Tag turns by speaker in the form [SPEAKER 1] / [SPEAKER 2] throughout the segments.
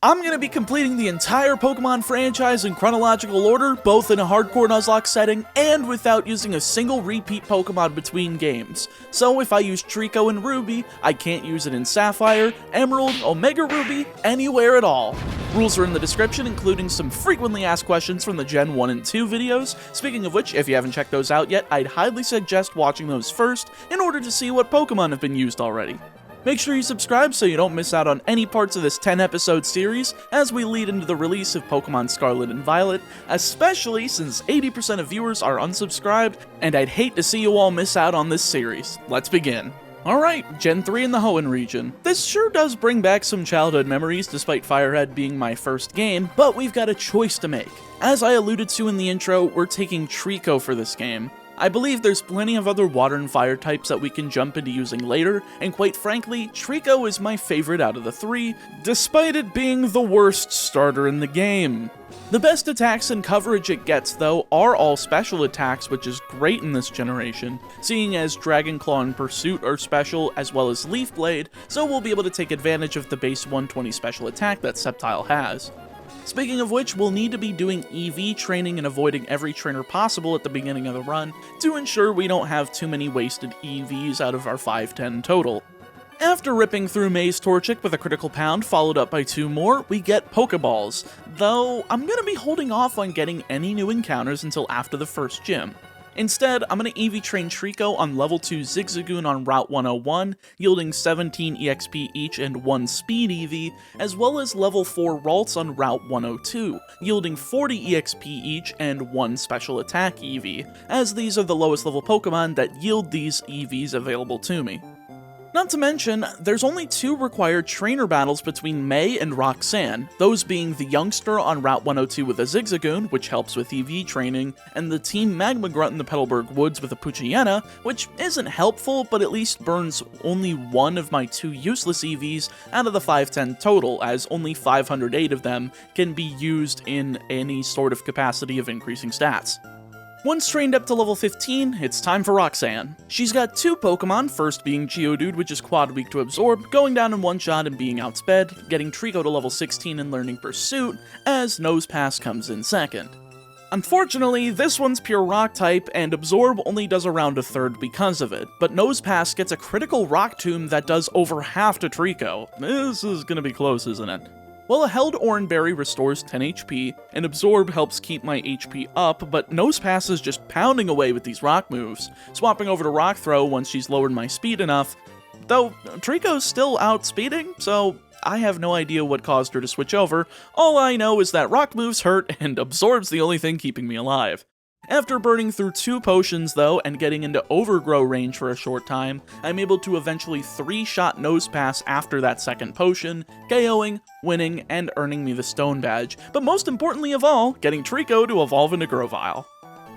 [SPEAKER 1] I'm going to be completing the entire Pokemon franchise in chronological order, both in a hardcore Nuzlocke setting and without using a single repeat Pokemon between games. So if I use Trico in Ruby, I can't use it in Sapphire, Emerald, Omega Ruby, anywhere at all. Rules are in the description, including some frequently asked questions from the Gen 1 and 2 videos. Speaking of which, if you haven't checked those out yet, I'd highly suggest watching those first in order to see what Pokemon have been used already. Make sure you subscribe so you don't miss out on any parts of this 10-episode series as we lead into the release of Pokemon Scarlet and Violet, especially since 80% of viewers are unsubscribed, and I'd hate to see you all miss out on this series. Let's begin. Alright, Gen 3 in the Hoenn Region. This sure does bring back some childhood memories despite Firered being my first game, but we've got a choice to make. As I alluded to in the intro, we're taking Trico for this game. I believe there's plenty of other water and fire types that we can jump into using later, and quite frankly, Trico is my favorite out of the three, despite it being the worst starter in the game. The best attacks and coverage it gets, though, are all special attacks, which is great in this generation, seeing as Dragon Claw and Pursuit are special, as well as Leaf Blade, so we'll be able to take advantage of the base 120 special attack that Sceptile has. Speaking of which, we'll need to be doing EV training and avoiding every trainer possible at the beginning of the run to ensure we don't have too many wasted EVs out of our 510 total. After ripping through Maze Torchic with a critical pound followed up by 2 more, we get Pokeballs, though I'm going to be holding off on getting any new encounters until after the first gym. Instead, I'm going to EV train Trico on level 2 Zigzagoon on Route 101, yielding 17 EXP each and 1 speed EV, as well as level 4 Ralts on Route 102, yielding 40 EXP each and 1 special attack EV, as these are the lowest level Pokemon that yield these EVs available to me. Not to mention, there's only 2 required trainer battles between May and Roxanne, those being the youngster on Route 102 with a Zigzagoon, which helps with EV training, and the Team Magma Grunt in the Petalburg Woods with a Poochyena, which isn't helpful, but at least burns only 1 of my 2 useless EVs out of the 510 total, as only 508 of them can be used in any sort of capacity of increasing stats. Once trained up to level 15, it's time for Roxanne. She's got 2 Pokemon, first being Geodude, which is quad weak to Absorb, going down in one shot and being outsped, getting Trico to level 16 and learning Pursuit, as Nosepass comes in second. Unfortunately, this one's pure Rock type, and Absorb only does around a third because of it, but Nosepass gets a critical Rock Tomb that does over half to Trico. This is gonna be close, isn't it? Well, a held Oranberry restores 10 HP, and Absorb helps keep my HP up, but Nosepass is just pounding away with these rock moves, swapping over to Rock Throw once she's lowered my speed enough, though Trico's still outspeeding, so I have no idea what caused her to switch over. All I know is that rock moves hurt, and Absorb's the only thing keeping me alive. After burning through 2 potions though, and getting into Overgrow range for a short time, I'm able to eventually 3-shot Nosepass after that second potion, KOing, winning, and earning me the Stone Badge, but most importantly of all, getting Trico to evolve into Grovyle.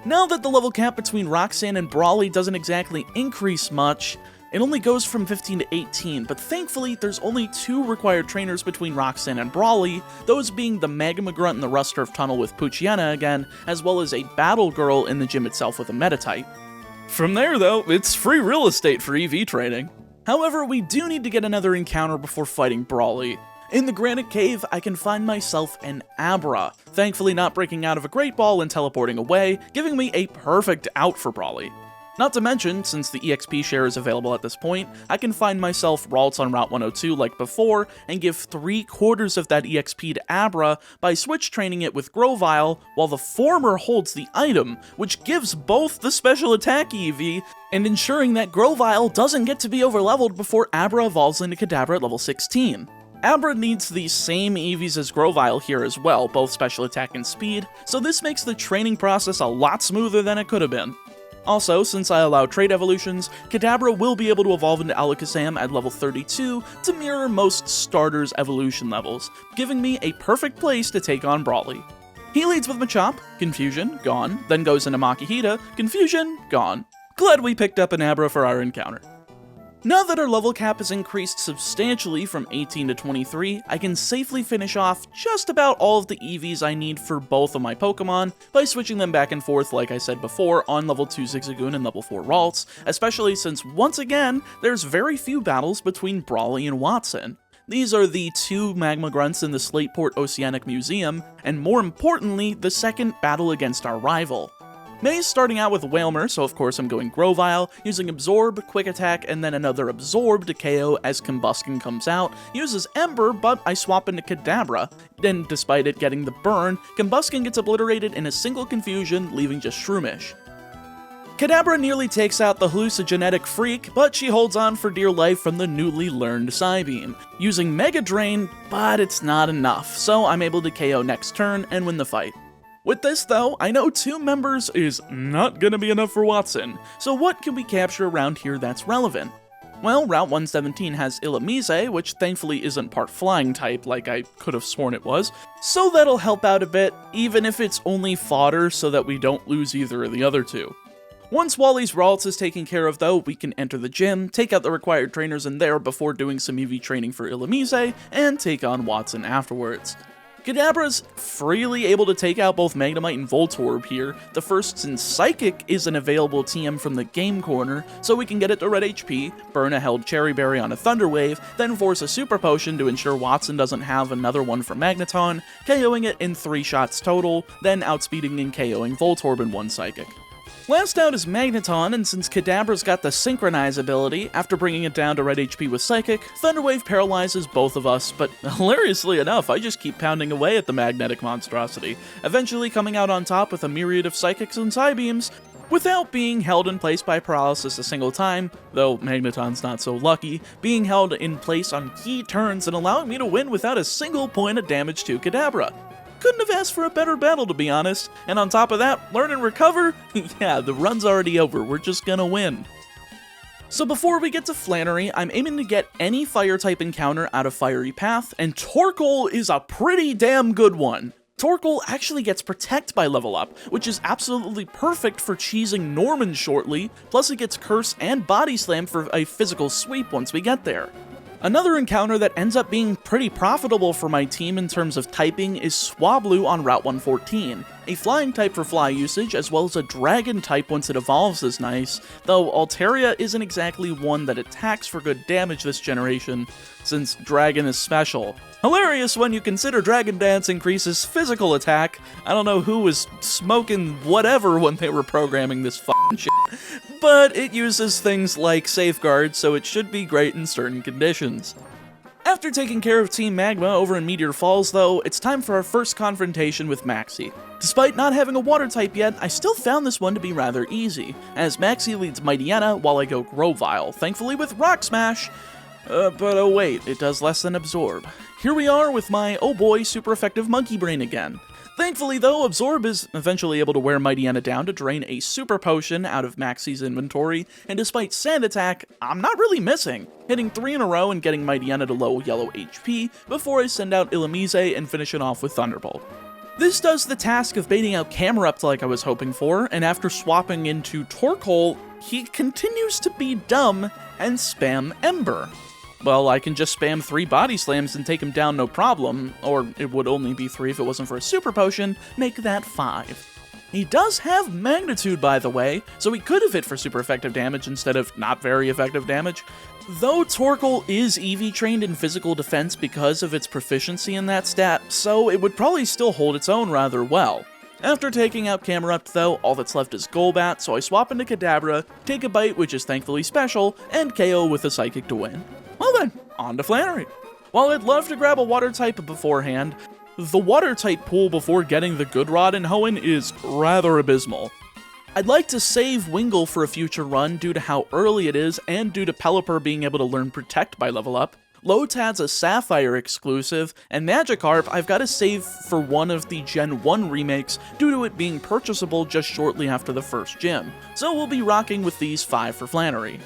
[SPEAKER 1] Now that the level cap between Roxanne and Brawly doesn't exactly increase much, it only goes from 15 to 18, but thankfully there's only 2 required trainers between Roxanne and Brawly, those being the Magma Grunt in the Rust Turf Tunnel with Poochyena again, as well as a Battle Girl in the gym itself with a Meta-type. From there though, it's free real estate for EV training. However, we do need to get another encounter before fighting Brawly. In the Granite Cave, I can find myself an Abra, thankfully not breaking out of a Great Ball and teleporting away, giving me a perfect out for Brawly. Not to mention, since the EXP share is available at this point, I can find myself Ralts on Route 102 like before, and give 3/4 of that EXP to Abra by switch training it with Grovyle, while the former holds the item, which gives both the special attack EV, and ensuring that Grovyle doesn't get to be overleveled before Abra evolves into Kadabra at level 16. Abra needs the same EVs as Grovyle here as well, both special attack and speed, so this makes the training process a lot smoother than it could have been. Also, since I allow trait evolutions, Kadabra will be able to evolve into Alakazam at level 32 to mirror most starters' evolution levels, giving me a perfect place to take on Brawly. He leads with Machamp, Confusion, gone, then goes into Makihita, Confusion, gone. Glad we picked up an Abra for our encounter. Now that our level cap has increased substantially from 18 to 23, I can safely finish off just about all of the EVs I need for both of my Pokemon by switching them back and forth like I said before on level 2 Zigzagoon and level 4 Ralts, especially since once again, there's very few battles between Brawly and Watson. These are the 2 Magma Grunts in the Slateport Oceanic Museum, and more importantly, the second battle against our rival. May's starting out with Wailmer, so of course I'm going Grovyle, using Absorb, Quick Attack, and then another Absorb to KO as Combusken comes out, uses Ember, but I swap into Kadabra. Then, despite it getting the burn, Combusken gets obliterated in a single confusion, leaving just Shroomish. Kadabra nearly takes out the hallucigenetic freak, but she holds on for dear life from the newly learned Psybeam, using Mega Drain, but it's not enough, so I'm able to KO next turn and win the fight. With this though, I know 2 members is not gonna be enough for Watson, so what can we capture around here that's relevant? Well, Route 117 has Illumise, which thankfully isn't part flying type like I could have sworn it was, so that'll help out a bit, even if it's only fodder so that we don't lose either of the other 2. Once Wally's Ralts is taken care of though, we can enter the gym, take out the required trainers in there before doing some EV training for Illumise, and take on Watson afterwards. Kadabra's freely able to take out both Magnemite and Voltorb here. The first, since Psychic is an available TM from the game corner, so we can get it to red HP, burn a held Cherry Berry on a Thunder Wave, then force a Super Potion to ensure Watson doesn't have another one from Magneton, KOing it in 3 shots total, then outspeeding and KOing Voltorb in 1 Psychic. Last out is Magneton, and since Kadabra's got the Synchronize ability, after bringing it down to red HP with Psychic, Thunder Wave paralyzes both of us, but hilariously enough, I just keep pounding away at the magnetic monstrosity, eventually coming out on top with a myriad of Psychics and Psybeams, without being held in place by paralysis a single time, though Magneton's not so lucky, being held in place on key turns and allowing me to win without a single point of damage to Kadabra. Couldn't have asked for a better battle, to be honest. And on top of that, learn and recover? Yeah, the run's already over, we're just gonna win. So before we get to Flannery, I'm aiming to get any Fire-type encounter out of Fiery Path, and Torkoal is a pretty damn good one. Torkoal actually gets Protect by level up, which is absolutely perfect for cheesing Norman shortly, plus it gets Curse and Body Slam for a physical sweep once we get there. Another encounter that ends up being pretty profitable for my team in terms of typing is Swablu on Route 114. A flying type for fly usage, as well as a dragon type once it evolves is nice, though Altaria isn't exactly one that attacks for good damage this generation, since dragon is special. Hilarious when you consider Dragon Dance increases physical attack. I don't know who was smoking whatever when they were programming this f***ing shit, but it uses things like Safeguard, so it should be great in certain conditions. After taking care of Team Magma over in Meteor Falls though, it's time for our first confrontation with Maxie. Despite not having a water type yet, I still found this one to be rather easy, as Maxie leads Mightyena while I go Grovyle, thankfully with Rock Smash. But oh wait, it does less than Absorb. Here we are with my, oh boy, super effective Monkey Brain again. Thankfully though, Absorb is eventually able to wear Mightyena down to drain a Super Potion out of Maxie's inventory, and despite Sand Attack, I'm not really missing, hitting 3 in a row and getting Mightyena to low yellow HP before I send out Illumise and finish it off with Thunderbolt. This does the task of baiting out Camerupt like I was hoping for, and after swapping into Torkoal, he continues to be dumb and spam Ember. Well, I can just spam 3 Body Slams and take him down no problem, or it would only be 3 if it wasn't for a Super Potion, make that 5. He does have Magnitude, by the way, so he could have hit for super effective damage instead of not very effective damage. Though Torkoal is EV trained in physical defense because of its proficiency in that stat, so it would probably still hold its own rather well. After taking out Camerupt though, all that's left is Golbat, so I swap into Kadabra, take a bite which is thankfully special, and KO with a Psychic to win. Well then, on to Flannery. While I'd love to grab a water type beforehand, the water type pool before getting the Good Rod in Hoenn is rather abysmal. I'd like to save Wingull for a future run due to how early it is and due to Pelipper being able to learn Protect by level up. Lotad's a Sapphire exclusive, and Magikarp I've got to save for one of the Gen 1 remakes due to it being purchasable just shortly after the first gym, so we'll be rocking with these 5 for Flannery.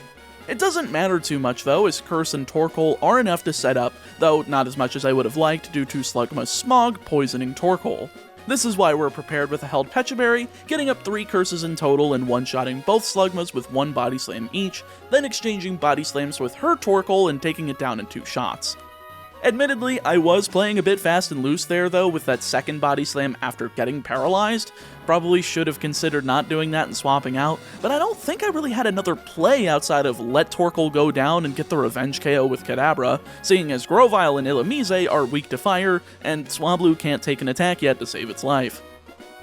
[SPEAKER 1] It doesn't matter too much though, as Curse and Torkoal are enough to set up, though not as much as I would have liked due to Slugma's Smog poisoning Torkoal. This is why we're prepared with a held Pecha Berry, getting up 3 curses in total and one-shotting both Slugmas with 1 Body Slam each, then exchanging Body Slams with her Torkoal and taking it down in 2 shots. Admittedly, I was playing a bit fast and loose there though with that second body slam after getting paralyzed. Probably should have considered not doing that and swapping out, but I don't think I really had another play outside of let Torkoal go down and get the revenge KO with Kadabra, seeing as Grovyle and Illumise are weak to fire, and Swablu can't take an attack yet to save its life.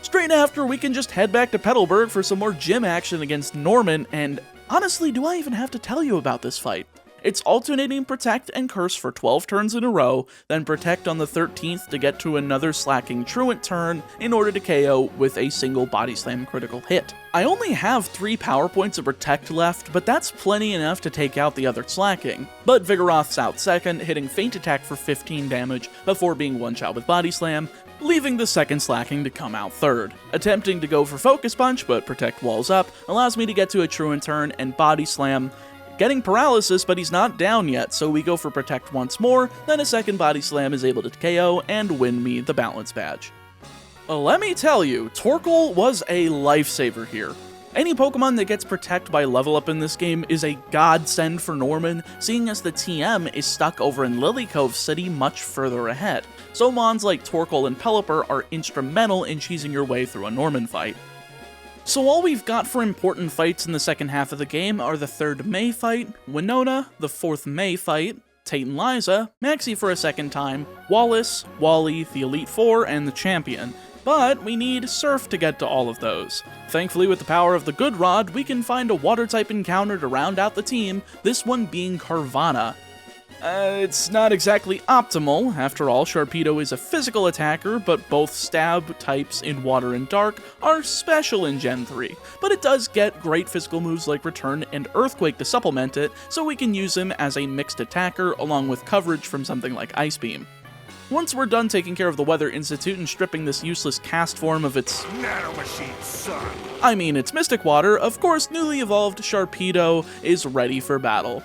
[SPEAKER 1] Straight after, we can just head back to Petalburg for some more gym action against Norman, and honestly, do I even have to tell you about this fight? It's alternating Protect and Curse for 12 turns in a row, then Protect on the 13th to get to another slacking Truant turn in order to KO with a single Body Slam critical hit. I only have 3 power points of Protect left, but that's plenty enough to take out the other slacking. But Vigoroth's out second, hitting Feint Attack for 15 damage before being one-shot with Body Slam, leaving the second slacking to come out third. Attempting to go for Focus Punch, but Protect walls up, allows me to get to a Truant turn and Body Slam, getting paralysis, but he's not down yet, so we go for Protect once more, then a second Body Slam is able to KO and win me the Balance Badge. Let me tell you, Torkoal was a lifesaver here. Any Pokemon that gets Protect by level up in this game is a godsend for Norman, seeing as the TM is stuck over in Lily Cove City much further ahead, so mons like Torkoal and Pelipper are instrumental in cheesing your way through a Norman fight. So all we've got for important fights in the second half of the game are the 3rd May fight, Winona, the 4th May fight, Tate and Liza, Maxie for a second time, Wallace, Wally, the Elite Four, and the Champion. But we need Surf to get to all of those. Thankfully, with the power of the Good Rod, we can find a Water-type encounter to round out the team, this one being Carvanha. It's not exactly optimal. After all, Sharpedo is a physical attacker, but both stab types in Water and Dark are special in Gen 3. But it does get great physical moves like Return and Earthquake to supplement it, so we can use him as a mixed attacker along with coverage from something like Ice Beam. Once we're done taking care of the Weather Institute and stripping this useless cast form of its nanomachine son, I mean its Mystic Water, of course newly evolved Sharpedo is ready for battle.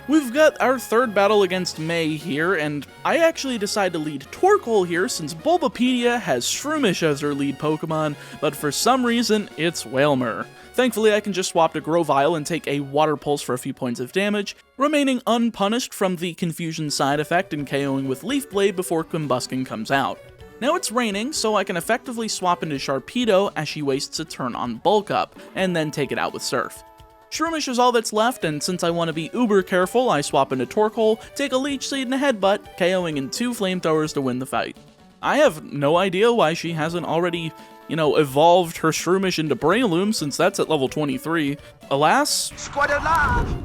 [SPEAKER 1] We've got our 3rd battle against May here, and I actually decide to lead Torkoal here since Bulbapedia has Shroomish as her lead Pokemon, but for some reason, it's Wailmer. Thankfully, I can just swap to Grovyle and take a Water Pulse for a few points of damage, remaining unpunished from the Confusion side effect and KOing with Leaf Blade before Combuskin comes out. Now it's raining, so I can effectively swap into Sharpedo as she wastes a turn on Bulk Up, and then take it out with Surf. Shroomish is all that's left, and since I want to be uber careful, I swap into Torkoal, take a Leech Seed and a Headbutt, KOing in 2 Flamethrowers to win the fight. I have no idea why she hasn't already, evolved her Shroomish into Breloom since that's at level 23. Alas,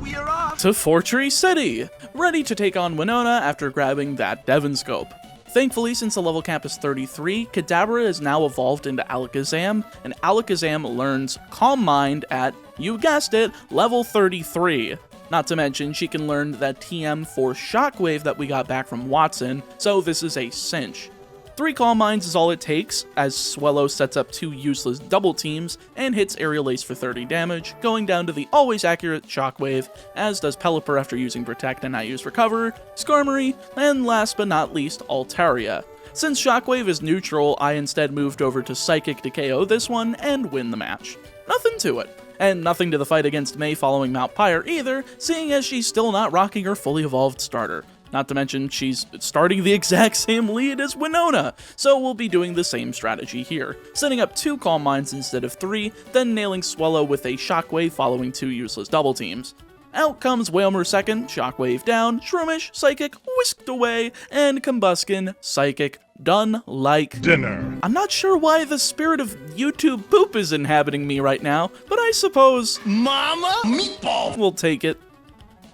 [SPEAKER 1] we are off to Fortree City, ready to take on Winona after grabbing that Devinscope. Thankfully, since the level cap is 33, Kadabra is now evolved into Alakazam, and Alakazam learns Calm Mind at, you guessed it, level 33. Not to mention, she can learn that TM for Shockwave that we got back from Watson, so this is a cinch. 3 Calm Minds is all it takes, as Swellow sets up 2 useless double teams and hits Aerial Ace for 30 damage, going down to the always accurate Shockwave, as does Pelipper after using Protect and not use Recover, Skarmory, and last but not least, Altaria. Since Shockwave is neutral, I instead moved over to Psychic to KO this one and win the match. Nothing to it. And nothing to the fight against May following Mount Pyre either, seeing as she's still not rocking her fully evolved starter. Not to mention, she's starting the exact same lead as Winona, so we'll be doing the same strategy here, setting up 2 Calm Minds instead of 3, then nailing Swellow with a Shockwave following 2 useless double teams. Out comes Wailmer second, Shockwave down, Shroomish, Psychic, whisked away, and Combuskin, Psychic, done like dinner. I'm not sure why the spirit of YouTube poop is inhabiting me right now, but I suppose Mama Meatball will take it.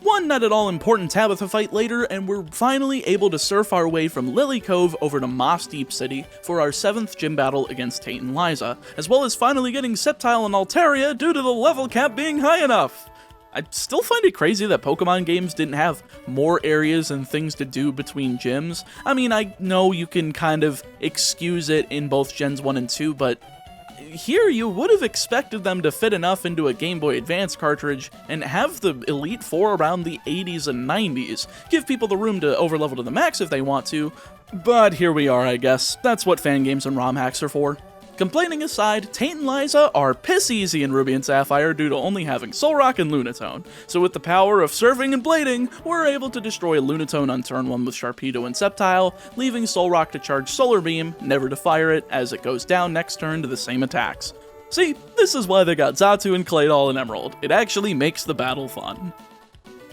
[SPEAKER 1] One not at all important Tabitha fight later, and we're finally able to surf our way from Lily Cove over to Moss Deep City for our 7th gym battle against Tate and Liza, as well as finally getting Sceptile and Altaria due to the level cap being high enough. I still find it crazy that Pokemon games didn't have more areas and things to do between gyms. I mean, I know you can kind of excuse it in both Gens 1 and 2, but here you would have expected them to fit enough into a Game Boy Advance cartridge and have the Elite Four around the 80s and 90s, give people the room to overlevel to the max if they want to, but here we are, I guess. That's what fan games and ROM hacks are for. Complaining aside, Tate and Liza are piss easy in Ruby and Sapphire due to only having Soul Rock and Lunatone, so with the power of surfing and blading, we're able to destroy Lunatone on turn 1 with Sharpedo and Sceptile, leaving Soul Rock to charge Solar Beam, never to fire it as it goes down next turn to the same attacks. See, this is why they got Xatu and Claydol and Emerald. It actually makes the battle fun.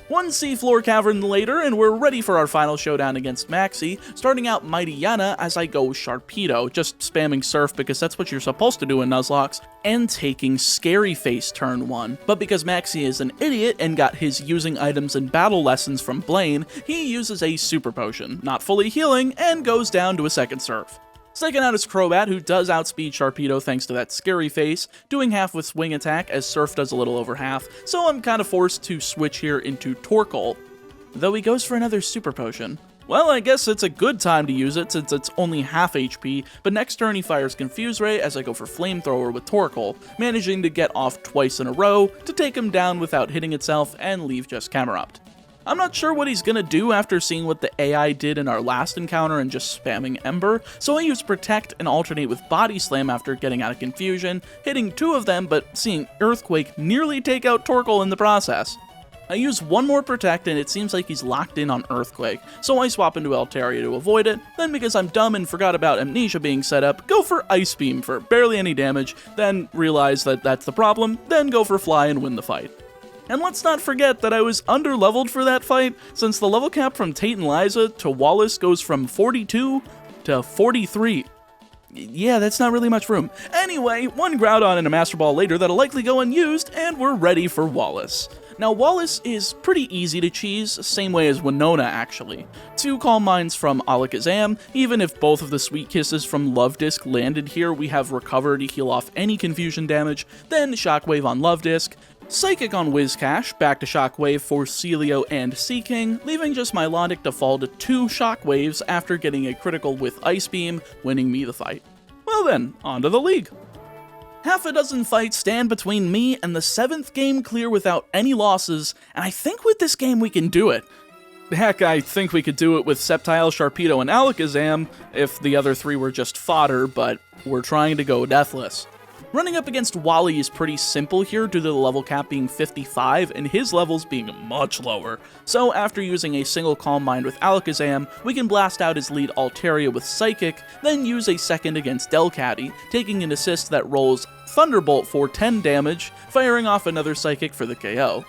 [SPEAKER 1] One seafloor cavern later, and we're ready for our final showdown against Maxie, starting out Mighty Yanma as I go Sharpedo, just spamming Surf because that's what you're supposed to do in Nuzlocke, and taking Scary Face turn 1. But because Maxie is an idiot and got his using items and battle lessons from Blaine, he uses a Super Potion, not fully healing, and goes down to a second Surf. Second out is Crobat, who does outspeed Sharpedo thanks to that Scary Face, doing half with Swing Attack as Surf does a little over half, so I'm kind of forced to switch here into Torkoal. Though he goes for another Super Potion. Well, I guess it's a good time to use it since it's only half HP, but next turn he fires Confuse Ray as I go for Flamethrower with Torkoal, managing to get off twice in a row to take him down without hitting itself and leave just Camerupt. I'm not sure what he's gonna do after seeing what the AI did in our last encounter and just spamming Ember, so I use Protect and alternate with Body Slam after getting out of confusion, hitting 2 of them but seeing Earthquake nearly take out Torkoal in the process. I use one more Protect and it seems like he's locked in on Earthquake, so I swap into Altaria to avoid it, then because I'm dumb and forgot about Amnesia being set up, go for Ice Beam for barely any damage, then realize that that's the problem, then go for Fly and win the fight. And let's not forget that I was underleveled for that fight, since the level cap from Tate and Liza to Wallace goes from 42 to 43. Yeah, that's not really much room. Anyway, one Groudon and a Master Ball later that'll likely go unused, and we're ready for Wallace. Now, Wallace is pretty easy to cheese, same way as Winona, actually. 2 Calm Minds from Alakazam, even if both of the Sweet Kisses from Love Disc landed here, we have Recover to heal off any confusion damage, then Shockwave on Love Disc, Psychic on Whiscash, back to Shockwave for Celio and Seaking, leaving just Milotic to fall to 2 Shockwaves after getting a critical with Ice Beam, winning me the fight. Well then, on to the league. Half a dozen fights stand between me and the 7th game clear without any losses, and I think with this game we can do it. Heck, I think we could do it with Sceptile, Sharpedo, and Alakazam if the other 3 were just fodder, but we're trying to go deathless. Running up against Wally is pretty simple here due to the level cap being 55 and his levels being much lower. So after using a single Calm Mind with Alakazam, we can blast out his lead Altaria with Psychic, then use a second against Delcatty, taking an assist that rolls Thunderbolt for 10 damage, firing off another Psychic for the KO.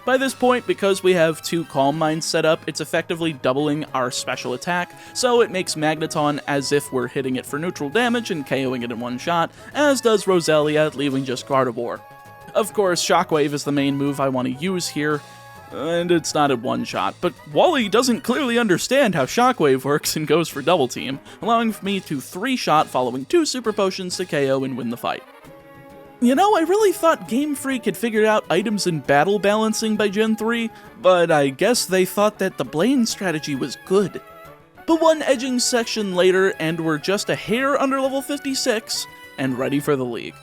[SPEAKER 1] By this point, because we have 2 Calm Minds set up, it's effectively doubling our special attack, so it makes Magneton as if we're hitting it for neutral damage and KOing it in one shot, as does Roselia, leaving just Gardevoir. Of course, Shockwave is the main move I want to use here, and it's not a one-shot, but Wally doesn't clearly understand how Shockwave works and goes for Double Team, allowing me to 3-shot following 2 Super Potions to KO and win the fight. You know, I really thought Game Freak had figured out items and battle balancing by Gen 3, but I guess they thought that the Blaine strategy was good. But one edging section later, and we're just a hair under level 56, and ready for the league.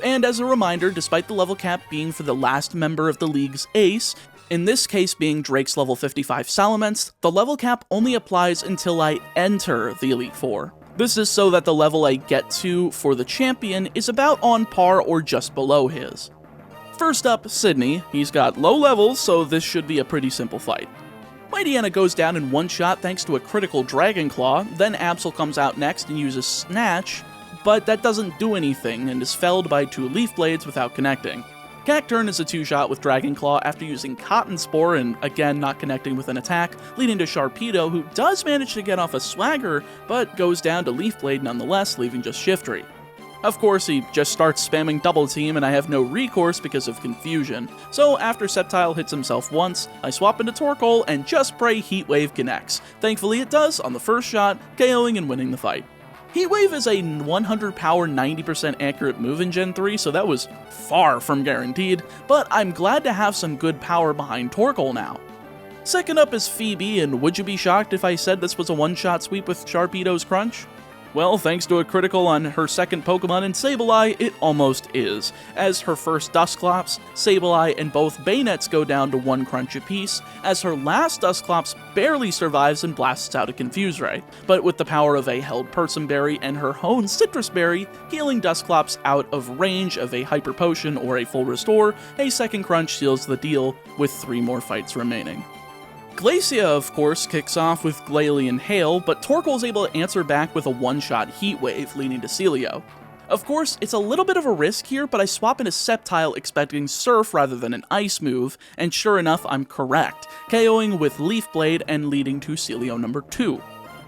[SPEAKER 1] And as a reminder, despite the level cap being for the last member of the league's ace, in this case being Drake's level 55 Salamence, the level cap only applies until I enter the Elite Four. This is so that the level I get to for the champion is about on par or just below his. First up, Sydney. He's got low levels, so this should be a pretty simple fight. Mighty Yanma goes down in one shot thanks to a critical Dragon Claw, then Absol comes out next and uses Snatch, but that doesn't do anything and is felled by 2 Leaf Blades without connecting. Cacturne is a 2-shot with Dragon Claw after using Cotton Spore and again not connecting with an attack, leading to Sharpedo, who does manage to get off a Swagger, but goes down to Leaf Blade nonetheless, leaving just Shiftry. Of course, he just starts spamming Double Team and I have no recourse because of confusion, so after Sceptile hits himself once, I swap into Torkoal and just pray Heat Wave connects. Thankfully it does on the first shot, KOing and winning the fight. Heat Wave is a 100 power 90% accurate move in Gen 3, so that was far from guaranteed, but I'm glad to have some good power behind Torkoal now. Second up is Phoebe, and would you be shocked if I said this was a one-shot sweep with Sharpedo's Crunch? Well, thanks to a critical on her second Pokemon in Sableye, it almost is. As her first Dusclops, Sableye and both Bayonets go down to 1 crunch apiece, as her last Dusclops barely survives and blasts out a Confuse Ray. But with the power of a held Person Berry and her Hoenn Citrus Berry, healing Dusclops out of range of a Hyper Potion or a full restore, a second crunch seals the deal with 3 more fights remaining. Glacia, of course, kicks off with Glalie and Hail, but Torkoal is able to answer back with a one-shot Heat Wave, leading to Celio. Of course, it's a little bit of a risk here, but I swap into Sceptile expecting Surf rather than an Ice move, and sure enough, I'm correct, KOing with Leaf Blade and leading to Celio number 2.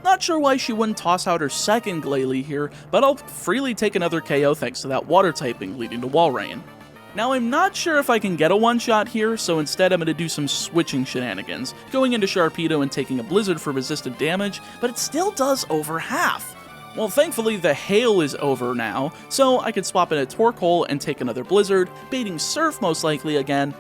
[SPEAKER 1] Not sure why she wouldn't toss out her second Glalie here, but I'll freely take another KO thanks to that Water typing, leading to Walrein. Now, I'm not sure if I can get a one-shot here, so instead I'm going to do some switching shenanigans, going into Sharpedo and taking a Blizzard for resisted damage, but it still does over half. Well, thankfully the Hail is over now, so I can swap into Torkoal and take another Blizzard, baiting Surf most likely again,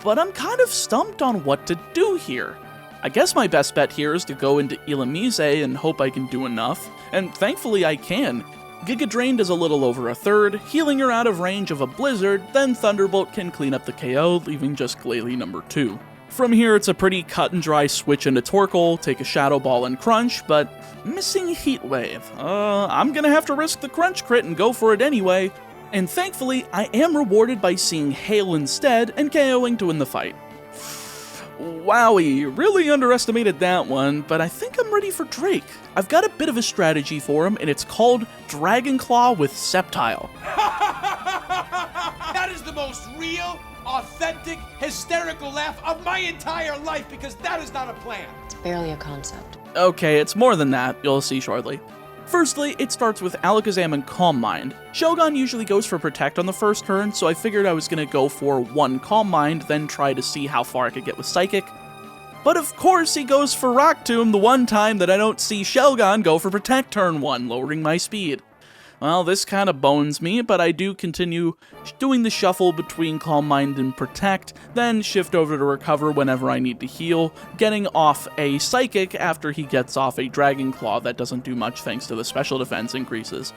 [SPEAKER 1] but I'm kind of stumped on what to do here. I guess my best bet here is to go into Illumise and hope I can do enough, and thankfully I can. Giga Drain does a little over a third, healing her out of range of a Blizzard, then Thunderbolt can clean up the KO, leaving just Glalie number 2. From here, it's a pretty cut and dry switch into Torkoal, take a Shadow Ball and Crunch, but missing Heat Wave. I'm gonna have to risk the Crunch crit and go for it anyway, and thankfully, I am rewarded by seeing Hail instead and KOing to win the fight. Wowie, really underestimated that one, but I think I'm ready for Drake. I've got a bit of a strategy for him, and it's called Dragon Claw with Sceptile.
[SPEAKER 2] That is the most real, authentic, hysterical laugh of my entire life, because that is not a plan.
[SPEAKER 3] It's barely a concept.
[SPEAKER 1] Okay, it's more than that, you'll see shortly. Firstly, it starts with Alakazam and Calm Mind. Shogun usually goes for Protect on the first turn, so I figured I was going to go for 1 Calm Mind, then try to see how far I could get with Psychic. But of course he goes for Rock Tomb the one time that I don't see Shogun go for Protect turn 1, lowering my speed. Well, this kind of bones me, but I do continue doing the shuffle between Calm Mind and Protect, then shift over to Recover whenever I need to heal, getting off a Psychic after he gets off a Dragon Claw that doesn't do much thanks to the special defense increases.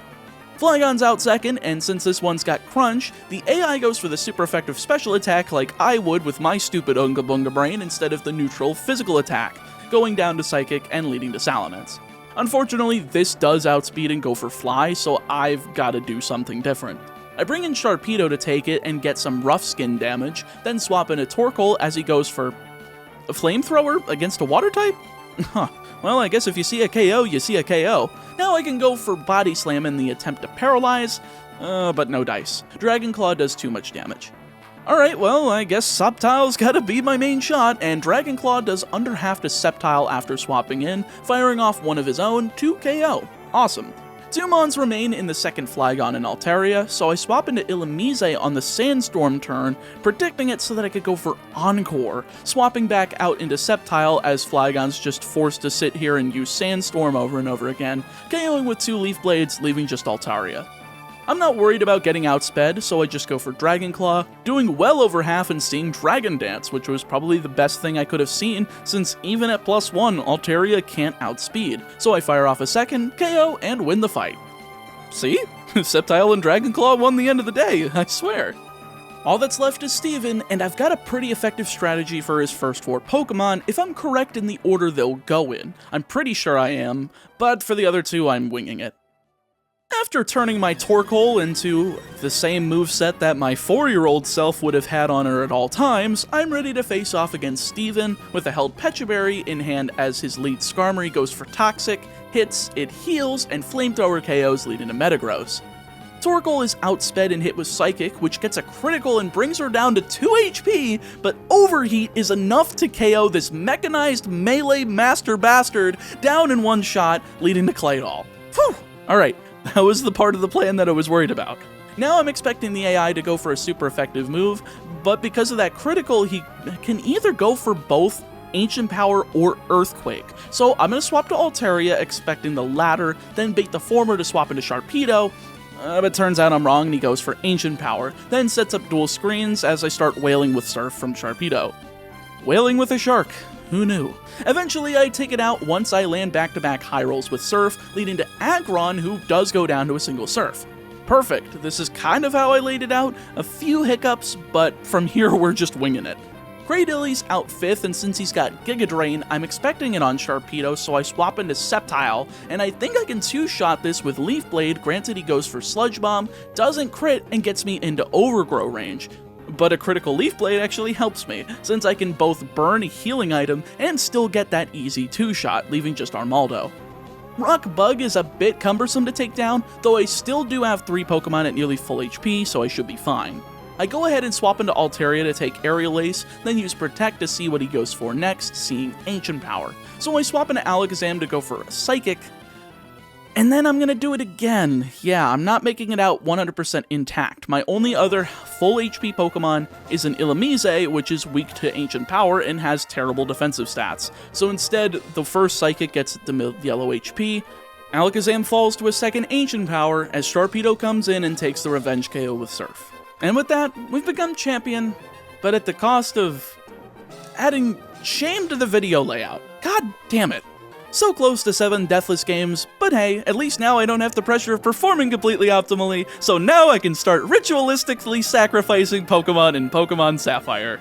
[SPEAKER 1] Flygon's out second, and since this one's got Crunch, the AI goes for the super effective special attack like I would with my stupid Oonga Boonga Brain instead of the neutral physical attack, going down to Psychic and leading to Salamence. Unfortunately, this does outspeed and go for Fly, so I've got to do something different. I bring in Sharpedo to take it and get some rough skin damage, then swap into Torkoal as he goes for a Flamethrower against a Water type? Huh. Well, I guess if you see a KO, you see a KO. Now I can go for Body Slam in the attempt to Paralyze, but no dice. Dragon Claw does too much damage. Alright, well, I guess Sceptile's gotta be my main shot, and Dragon Claw does under half to Sceptile after swapping in, firing off one of his own to KO. Awesome. 2 Mons remain in the second Flygon in Altaria, so I swap into Illumise on the Sandstorm turn, predicting it so that I could go for Encore, swapping back out into Sceptile as Flygon's just forced to sit here and use Sandstorm over and over again, KOing with 2 Leaf Blades, leaving just Altaria. I'm not worried about getting outsped, so I just go for Dragon Claw, doing well over half and seeing Dragon Dance, which was probably the best thing I could have seen, since even at +1, Altaria can't outspeed. So I fire off a second, KO, and win the fight. See? Sceptile and Dragon Claw won the end of the day, I swear. All that's left is Steven, and I've got a pretty effective strategy for his first 4 Pokemon if I'm correct in the order they'll go in. I'm pretty sure I am, but for the other 2, I'm winging it. After turning my Torkoal into the same moveset that my 4-year-old self would have had on her at all times, I'm ready to face off against Steven with a held Pecha Berry in hand as his lead Skarmory goes for Toxic, hits, it heals, and Flamethrower KOs leading to Metagross. Torkoal is outsped and hit with Psychic, which gets a critical and brings her down to 2 HP, but Overheat is enough to KO this mechanized melee master bastard down in one shot, leading to Claydol. Phew! Alright. That was the part of the plan that I was worried about. Now I'm expecting the AI to go for a super effective move, but because of that critical, he can either go for both Ancient Power or Earthquake. So I'm going to swap to Altaria, expecting the latter, then bait the former to swap into Sharpedo, but turns out I'm wrong and he goes for Ancient Power, then sets up dual screens as I start wailing with Surf from Sharpedo. Wailing with a shark. Who knew? Eventually, I take it out once I land back-to-back high rolls with Surf, leading to Aggron, who does go down to a single Surf. Perfect. This is kind of how I laid it out. A few hiccups, but from here we're just winging it. Greydilly's out 5th, and since he's got Giga Drain, I'm expecting it on Sharpedo, so I swap into Sceptile, and I think I can 2-shot this with Leaf Blade. Granted, he goes for Sludge Bomb, doesn't crit, and gets me into Overgrow range. But a critical Leaf Blade actually helps me, since I can both burn a healing item and still get that easy 2-shot, leaving just Armaldo. Rock Bug is a bit cumbersome to take down, though I still do have 3 Pokemon at nearly full HP, so I should be fine. I go ahead and swap into Altaria to take Aerial Ace, then use Protect to see what he goes for next, seeing Ancient Power. So I swap into Alakazam to go for a Psychic, and then I'm gonna do it again. Yeah, I'm not making it out 100% intact. My only other full HP Pokemon is an Illumise, which is weak to Ancient Power and has terrible defensive stats. So instead, the first Psychic gets the yellow HP, Alakazam falls to a second Ancient Power as Sharpedo comes in and takes the Revenge KO with Surf. And with that, we've become champion, but at the cost of adding shame to the video layout. God damn it. So close to 7 deathless games, but hey, at least now I don't have the pressure of performing completely optimally, so now I can start ritualistically sacrificing Pokemon in Pokemon Sapphire.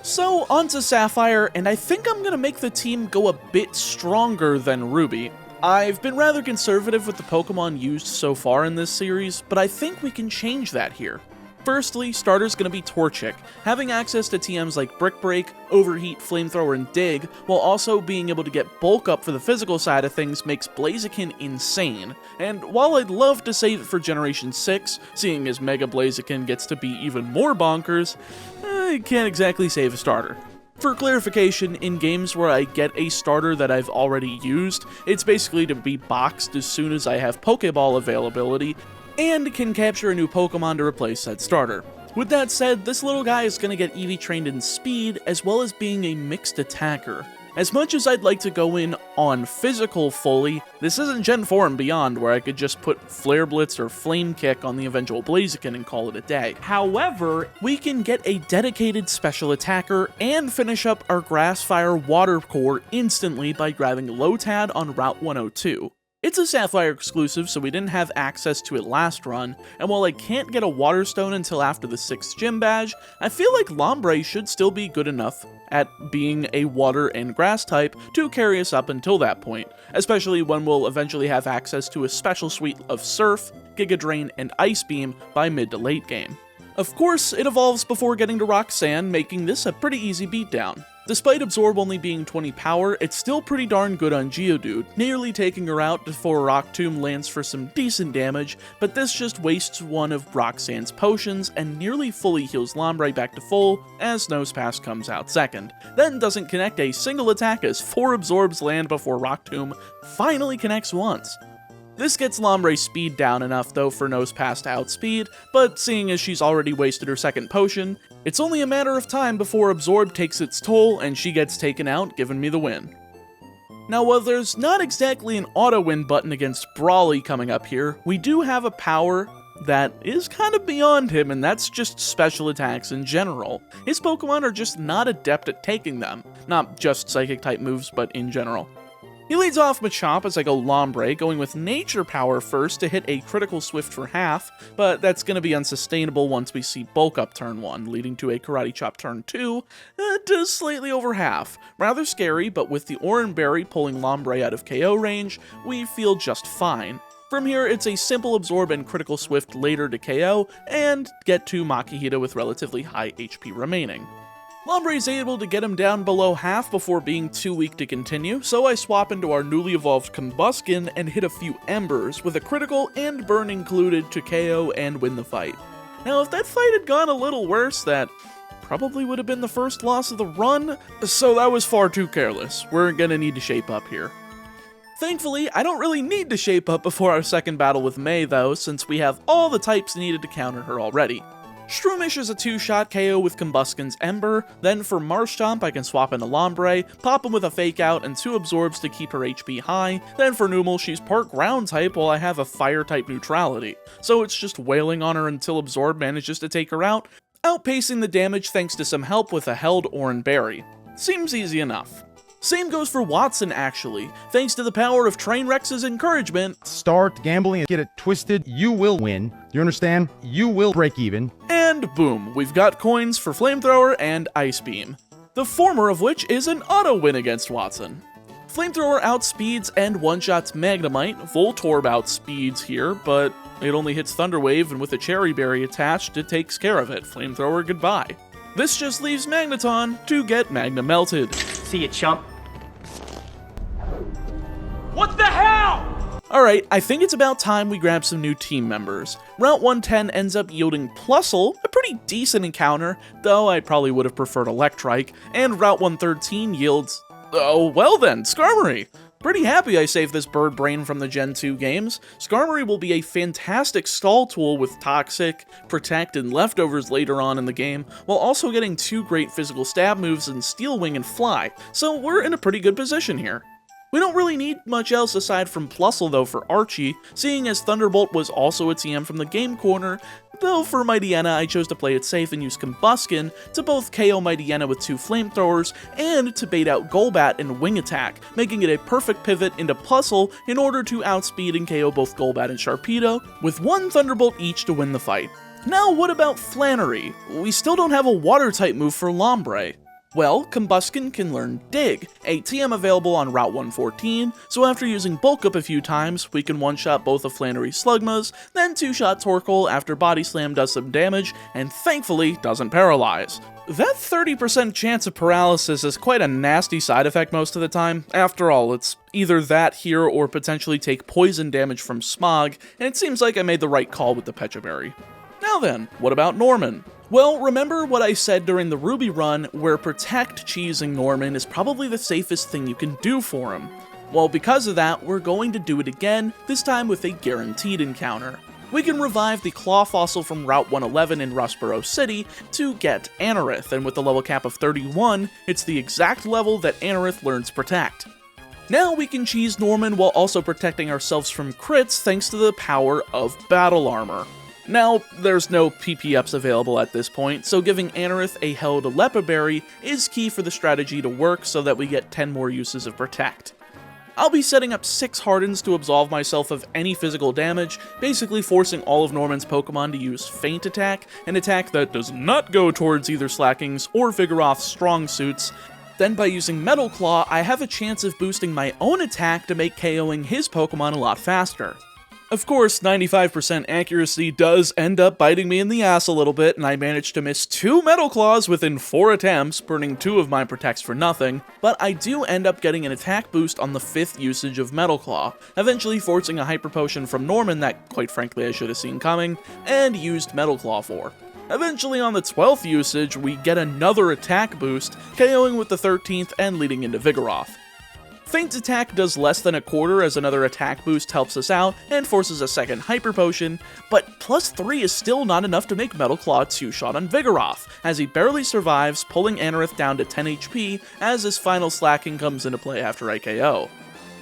[SPEAKER 1] So, onto Sapphire, and I think I'm gonna make the team go a bit stronger than Ruby. I've been rather conservative with the Pokemon used so far in this series, but I think we can change that here. Firstly, starter's gonna be Torchic, having access to TMs like Brick Break, Overheat, Flamethrower, and Dig, while also being able to get bulk up for the physical side of things makes Blaziken insane. And while I'd love to save it for Generation 6, seeing as Mega Blaziken gets to be even more bonkers, I can't exactly save a starter. For clarification, in games where I get a starter that I've already used, it's basically to be boxed as soon as I have Pokeball availability, and can capture a new Pokemon to replace said starter. With that said, this little guy is going to get EV trained in speed, as well as being a mixed attacker. As much as I'd like to go in on physical fully, this isn't Gen 4 and beyond where I could just put Flare Blitz or Flame Kick on the eventual Blaziken and call it a day. However, we can get a dedicated special attacker and finish up our Grass Fire Water Core instantly by grabbing Lotad on Route 102. It's a Sapphire exclusive, so we didn't have access to it last run, and while I can't get a Water Stone until after the 6th Gym Badge, I feel like Lombre should still be good enough at being a Water and Grass type to carry us up until that point, especially when we'll eventually have access to a special suite of Surf, Giga Drain, and Ice Beam by mid to late game. Of course, it evolves before getting to Roxanne, making this a pretty easy beatdown. Despite Absorb only being 20 power, it's still pretty darn good on Geodude, nearly taking her out before Rock Tomb lands for some decent damage, but this just wastes one of Roxanne's potions and nearly fully heals Lombre back to full as Nosepass comes out second, then doesn't connect a single attack as 4 Absorbs land before Rock Tomb finally connects once. This gets Lombre speed down enough though for Nosepass to outspeed, but seeing as she's already wasted her second potion, it's only a matter of time before Absorb takes its toll and she gets taken out, giving me the win. Now while there's not exactly an auto-win button against Brawly coming up here, we do have a power that is kind of beyond him, and that's just special attacks in general. His Pokemon are just not adept at taking them, not just Psychic type moves, but in general. He leads off Machamp as I go Lombre, going with Nature Power first to hit a critical Swift for half, but that's going to be unsustainable once we see Bulk Up turn 1, leading to a Karate Chop turn 2, to slightly over half. Rather scary, but with the Oran Berry pulling Lombre out of KO range, we feel just fine. From here, it's a simple Absorb and critical Swift later to KO, and get to Makihita with relatively high HP remaining. Lombre is able to get him down below half before being too weak to continue, so I swap into our newly evolved Combuskin and hit a few Embers, with a critical and burn included to KO and win the fight. Now if that fight had gone a little worse, that probably would have been the first loss of the run, so that was far too careless. We're gonna need to shape up here. Thankfully, I don't really need to shape up before our second battle with May though, since we have all the types needed to counter her already. Shroomish is a 2-shot KO with Combuskin's Ember, then for Marshtomp I can swap into Lombre, pop him with a Fake Out and 2 Absorbs to keep her HP high, then for Numel she's part Ground type while I have a Fire type neutrality, so it's just wailing on her until Absorb manages to take her out, outpacing the damage thanks to some help with a held Oran Berry. Seems easy enough. Same goes for Watson actually. Thanks to the power of Trainwrex's encouragement,
[SPEAKER 3] Start gambling and get it twisted, you will win. You understand? You will break even.
[SPEAKER 1] and boom, we've got coins for Flamethrower and Ice Beam. The former of which is an auto win against Watson. Flamethrower outspeeds and one-shots Magnemite, Voltorb outspeeds here, but it only hits Thunder Wave, and with a Cherry Berry attached, it takes care of it. Flamethrower goodbye. This just leaves Magneton to get Magna Melted.
[SPEAKER 4] See you, chump. What the hell?
[SPEAKER 1] Alright, I think it's about time we grab some new team members. Route 110 ends up yielding Plusle, a pretty decent encounter, though I probably would have preferred Electrike, and Route 113 yields, oh well then, Skarmory. Pretty happy I saved this bird brain from the Gen 2 games. Skarmory will be a fantastic stall tool with Toxic, Protect, and Leftovers later on in the game, while also getting 2 great physical stab moves in Steel Wing and Fly, so we're in a pretty good position here. We don't really need much else aside from Plusle though for Archie, seeing as Thunderbolt was also a TM from the game corner, though for Mightyena I chose to play it safe and use Combuskin to both KO Mightyena with 2 flamethrowers and to bait out Golbat and Wing Attack, making it a perfect pivot into Plusle in order to outspeed and KO both Golbat and Sharpedo, with 1 Thunderbolt each to win the fight. Now what about Flannery? We still don't have a water-type move for Lombre. Well, Combuskin can learn Dig, a TM available on Route 114, so after using Bulk Up a few times, we can one-shot both of Flannery's Slugmas, then 2-shot Torkoal after Body Slam does some damage, and thankfully doesn't paralyze. That 30% chance of paralysis is quite a nasty side effect most of the time. After all, it's either that here or potentially take poison damage from Smog, and it seems like I made the right call with the Pecha Berry. Now then, what about Norman? Well, remember what I said during the Ruby run, where Protect cheesing Norman is probably the safest thing you can do for him. Well, because of that, we're going to do it again, this time with a guaranteed encounter. We can revive the Claw Fossil from Route 111 in Rustboro City to get Anorith, and with a level cap of 31, it's the exact level that Anorith learns Protect. Now we can cheese Norman while also protecting ourselves from crits thanks to the power of Battle Armor. Now, there's no PP-ups available at this point, so giving Anorith a held Lepa Berry is key for the strategy to work so that we get 10 more uses of Protect. I'll be setting up 6 Hardens to absolve myself of any physical damage, basically forcing all of Norman's Pokemon to use Feint Attack, an attack that does not go towards either Slacking's or Vigoroth's strong suits. Then by using Metal Claw, I have a chance of boosting my own attack to make KOing his Pokemon a lot faster. Of course, 95% accuracy does end up biting me in the ass a little bit, and I managed to miss 2 Metal Claws within 4 attempts, burning 2 of my Protects for nothing, but I do end up getting an attack boost on the 5th usage of Metal Claw, eventually forcing a Hyper Potion from Norman that, quite frankly, I should have seen coming, and used Metal Claw for. Eventually on the 12th usage, we get another attack boost, KOing with the 13th and leading into Vigoroth. Feint Attack does less than a quarter as another attack boost helps us out and forces a second Hyper Potion, but plus 3 is still not enough to make Metal Claw 2-shot on Vigoroth, as he barely survives, pulling Anorith down to 10 HP as his final Slacking comes into play after I KO.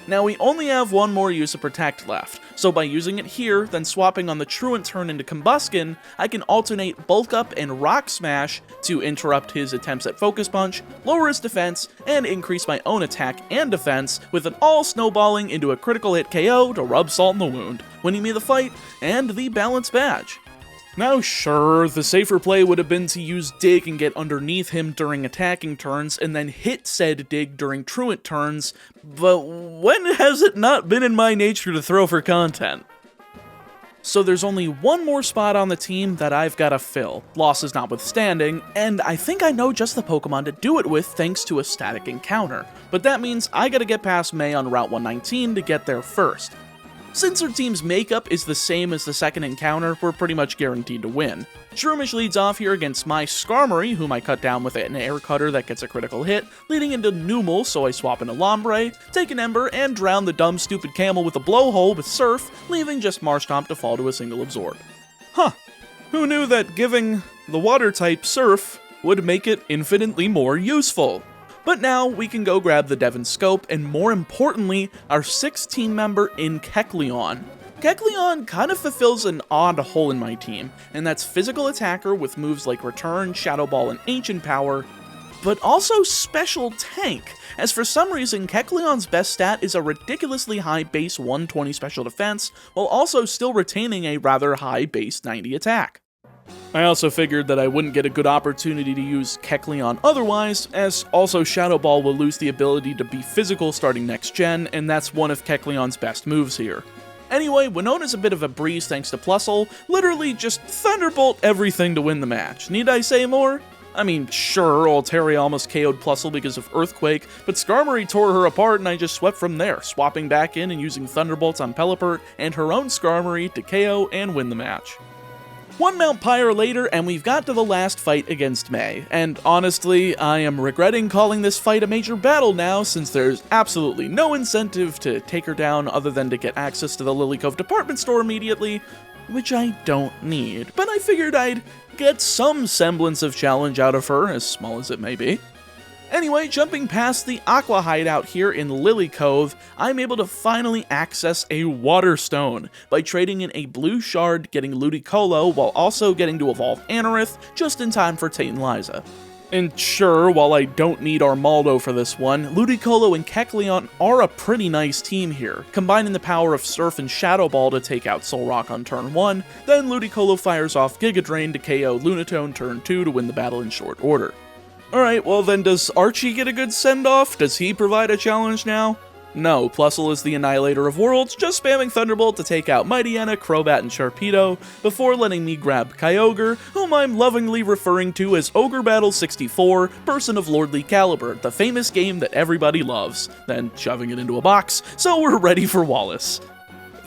[SPEAKER 1] Now we only have 1 more use of Protect left, so by using it here, then swapping on the Truant turn into Combuskin, I can alternate Bulk Up and Rock Smash to interrupt his attempts at Focus Punch, lower his defense, and increase my own attack and defense, with it all snowballing into a critical hit KO to rub salt in the wound, winning me the fight and the Balance Badge. Now sure, the safer play would have been to use Dig and get underneath him during attacking turns and then hit said Dig during Truant turns, but when has it not been in my nature to throw for content? So there's only 1 more spot on the team that I've gotta fill, losses notwithstanding, and I think I know just the Pokemon to do it with thanks to a static encounter, but that means I gotta get past May on Route 119 to get there first. Since our team's makeup is the same as the second encounter, we're pretty much guaranteed to win. Shroomish leads off here against my Skarmory, whom I cut down with an Air Cutter that gets a critical hit, leading into Numel, so I swap into Lombre, take an Ember, and drown the dumb stupid camel with a Blowhole with Surf, leaving just Marshtomp to fall to a single Absorb. Huh, who knew that giving the water type Surf would make it infinitely more useful? But now we can go grab the Devon Scope, and more importantly, our 6th team member in Kecleon. Kecleon kind of fulfills an odd hole in my team, and that's physical attacker with moves like Return, Shadow Ball, and Ancient Power, but also special tank, as for some reason Kecleon's best stat is a ridiculously high base 120 special defense, while also still retaining a rather high base 90 attack. I also figured that I wouldn't get a good opportunity to use Kecleon otherwise, as also Shadow Ball will lose the ability to be physical starting next gen, and that's one of Kecleon's best moves here. Anyway, Winona's a bit of a breeze thanks to Plusle, literally just Thunderbolt everything to win the match. Need I say more? I mean, sure, Altaria almost KO'd Plusle because of Earthquake, but Skarmory tore her apart and I just swept from there, swapping back in and using Thunderbolts on Pelipper and her own Skarmory to KO and win the match. One Mount Pyre later, and we've got to the last fight against May, and honestly, I am regretting calling this fight a major battle now, since there's absolutely no incentive to take her down other than to get access to the Lily Cove department store immediately, which I don't need, but I figured I'd get some semblance of challenge out of her, as small as it may be. Anyway, jumping past the Aqua hideout here in Lily Cove, I'm able to finally access a Water Stone by trading in a blue shard, getting Ludicolo, while also getting to evolve Anorith just in time for Titaniza. And sure, while I don't need Armaldo for this one, Ludicolo and Kecleon are a pretty nice team here, combining the power of Surf and Shadow Ball to take out Solrock on turn 1, then Ludicolo fires off Giga Drain to KO Lunatone turn 2 to win the battle in short order. Alright, well then does Archie get a good send-off? Does he provide a challenge now? No, Plusle is the Annihilator of Worlds, just spamming Thunderbolt to take out Mightyena, Crobat, and Sharpedo, before letting me grab Kyogre, whom I'm lovingly referring to as Ogre Battle 64, Person of Lordly Caliber, the famous game that everybody loves, then shoving it into a box, so we're ready for Wallace.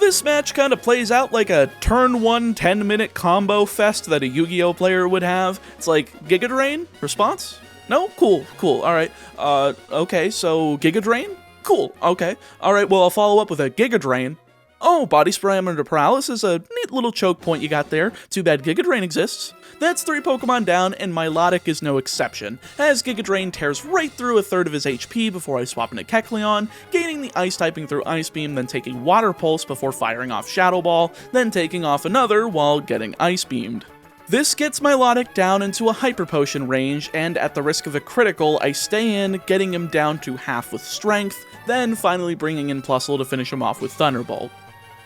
[SPEAKER 1] This match kinda plays out like a turn 1 10-minute combo fest that a Yu-Gi-Oh player would have. It's like, Giga Drain? Response? No? Cool, alright. Okay, so Giga Drain? Cool, okay. Alright, well I'll follow up with a Giga Drain. Oh, Body Spram under Paralysis is a neat little choke point you got there. Too bad Giga Drain exists. That's 3 Pokemon down, and Milotic is no exception, as Giga Drain tears right through a third of his HP before I swap into Kecleon, gaining the Ice typing through Ice Beam, then taking Water Pulse before firing off Shadow Ball, then taking off another while getting Ice Beamed. This gets Milotic down into a Hyper Potion range, and at the risk of a critical, I stay in, getting him down to half with Strength, then finally bringing in Plusle to finish him off with Thunderbolt.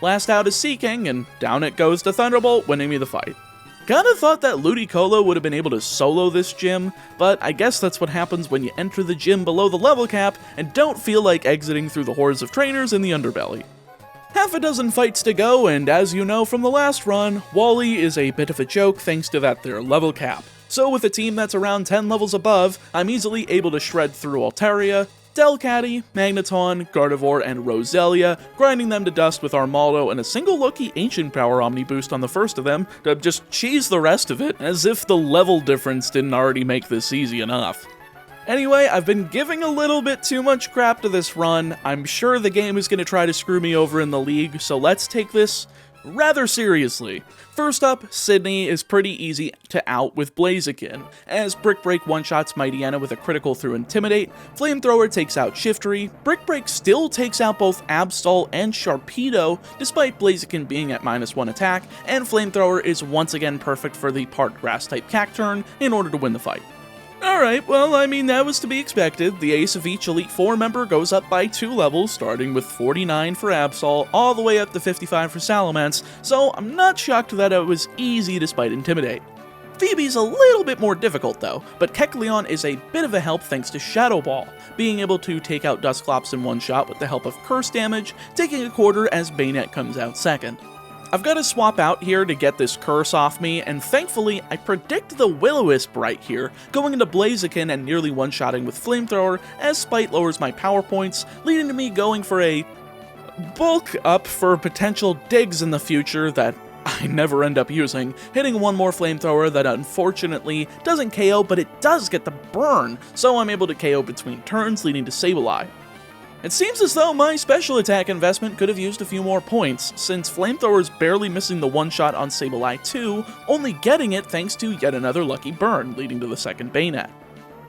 [SPEAKER 1] Last out is Seaking, and down it goes to Thunderbolt, winning me the fight. Kinda thought that Ludicolo would have been able to solo this gym, but I guess that's what happens when you enter the gym below the level cap and don't feel like exiting through the hordes of trainers in the underbelly. Half a dozen fights to go, and as you know from the last run, Wally is a bit of a joke thanks to that their level cap. So with a team that's around 10 levels above, I'm easily able to shred through Altaria, Delcatty, Magneton, Gardevoir, and Roselia, grinding them to dust with Armaldo and a single lucky Ancient Power Omni boost on the first of them to just cheese the rest of it, as if the level difference didn't already make this easy enough. Anyway, I've been giving a little bit too much crap to this run. I'm sure the game is going to try to screw me over in the league, so let's take this rather seriously. First up, Sydney is pretty easy to out with Blaziken, as Brick Break one-shots Mightyena with a critical through Intimidate, Flamethrower takes out Shiftry, Brick Break still takes out both Absol and Sharpedo, despite Blaziken being at -1 attack, and Flamethrower is once again perfect for the part Grass-type Cacturn in order to win the fight. Alright, well, I mean, that was to be expected. The ace of each Elite Four member goes up by 2 levels, starting with 49 for Absol, all the way up to 55 for Salamence, so I'm not shocked that it was easy despite Intimidate. Phoebe's a little bit more difficult though, but Kecleon is a bit of a help thanks to Shadow Ball, being able to take out Dusclops in one shot with the help of Curse damage, taking a quarter as Bayonet comes out second. I've got to swap out here to get this curse off me, and thankfully, I predict the Will-O-Wisp right here, going into Blaziken and nearly one-shotting with Flamethrower, as Spite lowers my power points, leading to me going for a bulk up for potential digs in the future that I never end up using, hitting one more Flamethrower that unfortunately doesn't KO, but it does get the burn, so I'm able to KO between turns, leading to Sableye. It seems as though my special attack investment could have used a few more points, since Flamethrower's barely missing the one-shot on Sableye too, only getting it thanks to yet another lucky burn, leading to the second Bayonet.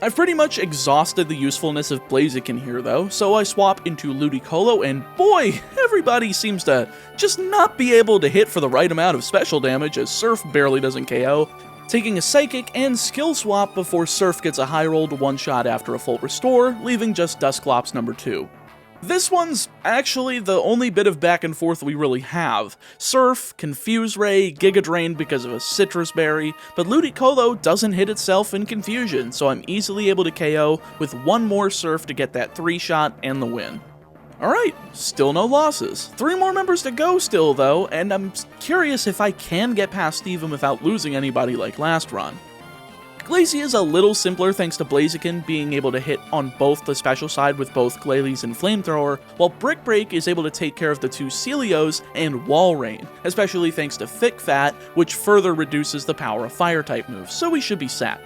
[SPEAKER 1] I've pretty much exhausted the usefulness of Blaziken here though, so I swap into Ludicolo, and boy, everybody seems to just not be able to hit for the right amount of special damage as Surf barely doesn't KO. taking a Psychic and Skill Swap before Surf gets a high roll to one-shot after a full restore, leaving just Dusclops number 2. This one's actually the only bit of back and forth we really have. Surf, Confuse Ray, Giga Drain because of a Citrus Berry, but Ludicolo doesn't hit itself in Confusion, so I'm easily able to KO with one more Surf to get that 3-shot and the win. Alright, still no losses. 3 more members to go still though, and I'm curious if I can get past Steven without losing anybody like last run. Glacie is a little simpler thanks to Blaziken being able to hit on both the special side with both Glalie and Flamethrower, while Brick Break is able to take care of the 2 Celios and Wall Rain, especially thanks to Thick Fat, which further reduces the power of Fire-type moves, so we should be set.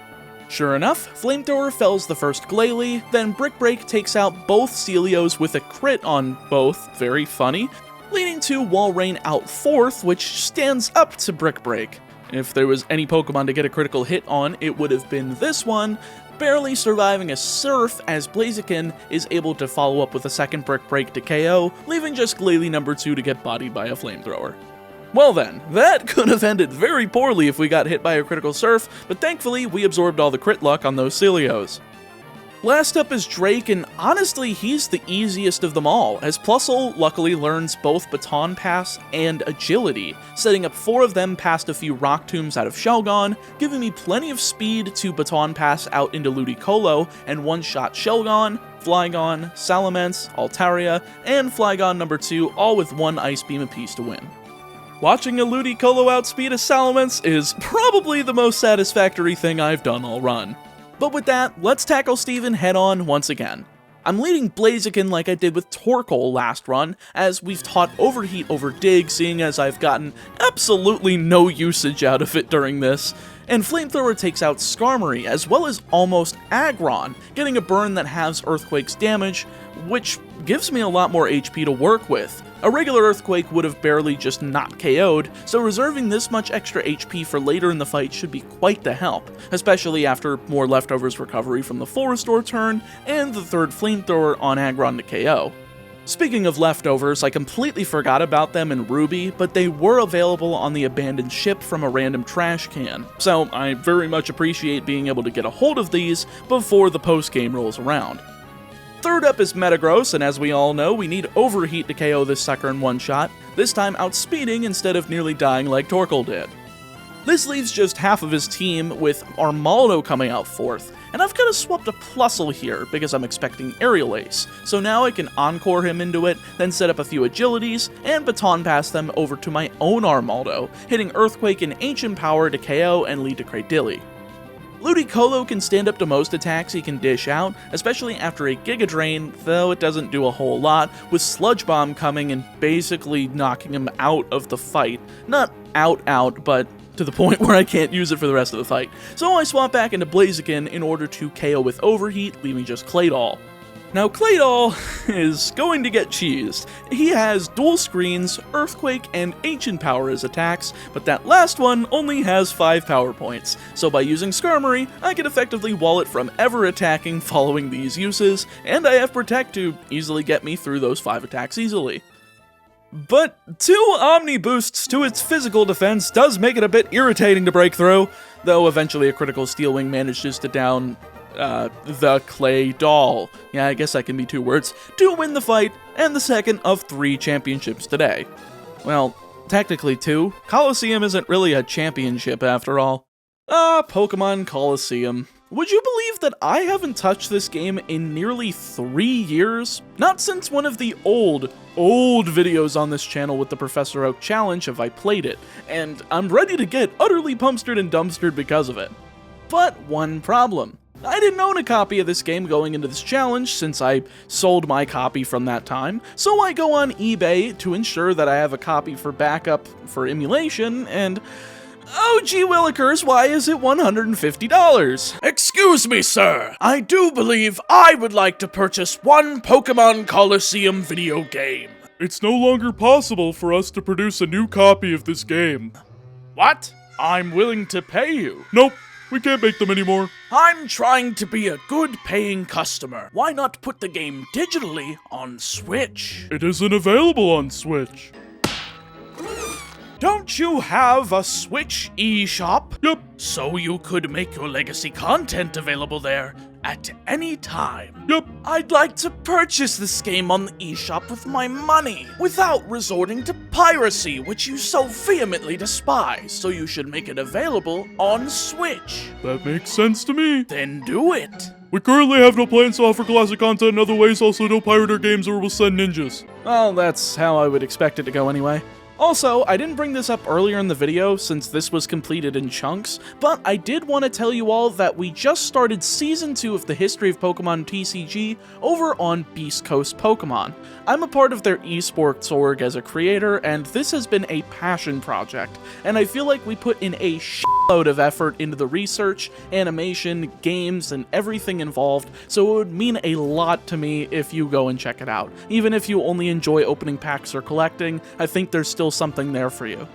[SPEAKER 1] Sure enough, Flamethrower fells the first Glalie, then Brick Break takes out both Celios with a crit on both, very funny, leading to Wall Rain out 4th, which stands up to Brick Break. If there was any Pokemon to get a critical hit on, it would have been this one, barely surviving a Surf as Blaziken is able to follow up with a second Brick Break to KO, leaving just Glalie number 2 to get bodied by a Flamethrower. Well then, that could have ended very poorly if we got hit by a critical Surf, but thankfully we absorbed all the crit luck on those Celios. Last up is Drake, and honestly, he's the easiest of them all, as Plusle luckily learns both Baton Pass and Agility, setting up 4 of them past a few Rock Tombs out of Shelgon, giving me plenty of speed to Baton Pass out into Ludicolo, and one-shot Shelgon, Flygon, Salamence, Altaria, and Flygon number 2, all with 1 Ice Beam apiece to win. Watching a Ludicolo outspeed a Salamence is probably the most satisfactory thing I've done all run. But with that, let's tackle Steven head-on once again. I'm leading Blaziken like I did with Torkoal last run, as we've taught Overheat over Dig, seeing as I've gotten absolutely no usage out of it during this, and Flamethrower takes out Skarmory, as well as almost Aggron, getting a burn that halves Earthquake's damage, which gives me a lot more HP to work with. A regular Earthquake would have barely just not KO'd, so reserving this much extra HP for later in the fight should be quite the help, especially after more Leftovers recovery from the full restore turn, and the 3rd Flamethrower on Aggron to KO. Speaking of Leftovers, I completely forgot about them in Ruby, but they were available on the abandoned ship from a random trash can, so I very much appreciate being able to get a hold of these before the post-game rolls around. Third up is Metagross, and as we all know, we need Overheat to KO this sucker in one shot, this time outspeeding instead of nearly dying like Torkoal did. This leaves just half of his team, with Armaldo coming out 4th, and I've kind of swapped a Plusle here because I'm expecting Aerial Ace, so now I can Encore him into it, then set up a few Agilities, and Baton Pass them over to my own Armaldo, hitting Earthquake and Ancient Power to KO and lead to Cradilly. Ludicolo can stand up to most attacks he can dish out, especially after a Giga Drain, though it doesn't do a whole lot, with Sludge Bomb coming and basically knocking him out of the fight. Not out, but to the point where I can't use it for the rest of the fight. So I swap back into Blaziken in order to KO with Overheat, leaving just Claydol. Now, Claydol is going to get cheesed. He has dual screens, Earthquake, and Ancient Power as attacks, but that last one only has 5 power points, so by using Skarmory, I can effectively wall it from ever attacking following these uses, and I have Protect to easily get me through those 5 attacks easily. But 2 Omni boosts to its physical defense does make it a bit irritating to break through, though eventually a critical Steel Wing manages to down the Claydol, yeah, I guess that can be 2 words, to win the fight, and the second of 3 championships today. Well, technically 2. Colosseum isn't really a championship after all. Pokemon Colosseum. Would you believe that I haven't touched this game in nearly 3 years? Not since one of the old videos on this channel with the Professor Oak challenge have I played it, and I'm ready to get utterly pumpstered and dumpstered because of it. But one problem. I didn't own a copy of this game going into this challenge since I sold my copy from that time, so I go on eBay to ensure that I have a copy for backup for emulation, and oh gee willikers, why is it $150?
[SPEAKER 5] Excuse me, sir. I do believe I would like to purchase one Pokemon Colosseum video game.
[SPEAKER 6] It's no longer possible for us to produce a new copy of this game.
[SPEAKER 5] What?
[SPEAKER 6] I'm willing to pay you. Nope. We can't make them anymore.
[SPEAKER 5] I'm trying to be a good paying customer. Why not put the game digitally on Switch?
[SPEAKER 6] It isn't available on Switch.
[SPEAKER 5] don't you have a Switch eShop?
[SPEAKER 6] Yep.
[SPEAKER 5] So you could make your legacy content available there at any time.
[SPEAKER 6] Yep.
[SPEAKER 5] I'd like to purchase this game on the eShop with my money, without resorting to piracy, which you so vehemently despise, so you should make it available on Switch.
[SPEAKER 6] That makes sense to me.
[SPEAKER 5] Then do it.
[SPEAKER 6] We currently have no plans to offer classic content in other ways, also no pirate our games or we'll send ninjas.
[SPEAKER 1] Well, that's how I would expect it to go anyway. Also, I didn't bring this up earlier in the video since this was completed in chunks, but I did want to tell you all that we just started Season 2 of the History of Pokemon TCG over on Beast Coast Pokemon. I'm a part of their esports org as a creator, and this has been a passion project, and I feel like we put in a shitload of effort into the research, animation, games, and everything involved, so it would mean a lot to me if you go and check it out. Even if you only enjoy opening packs or collecting, I think there's still something there for you.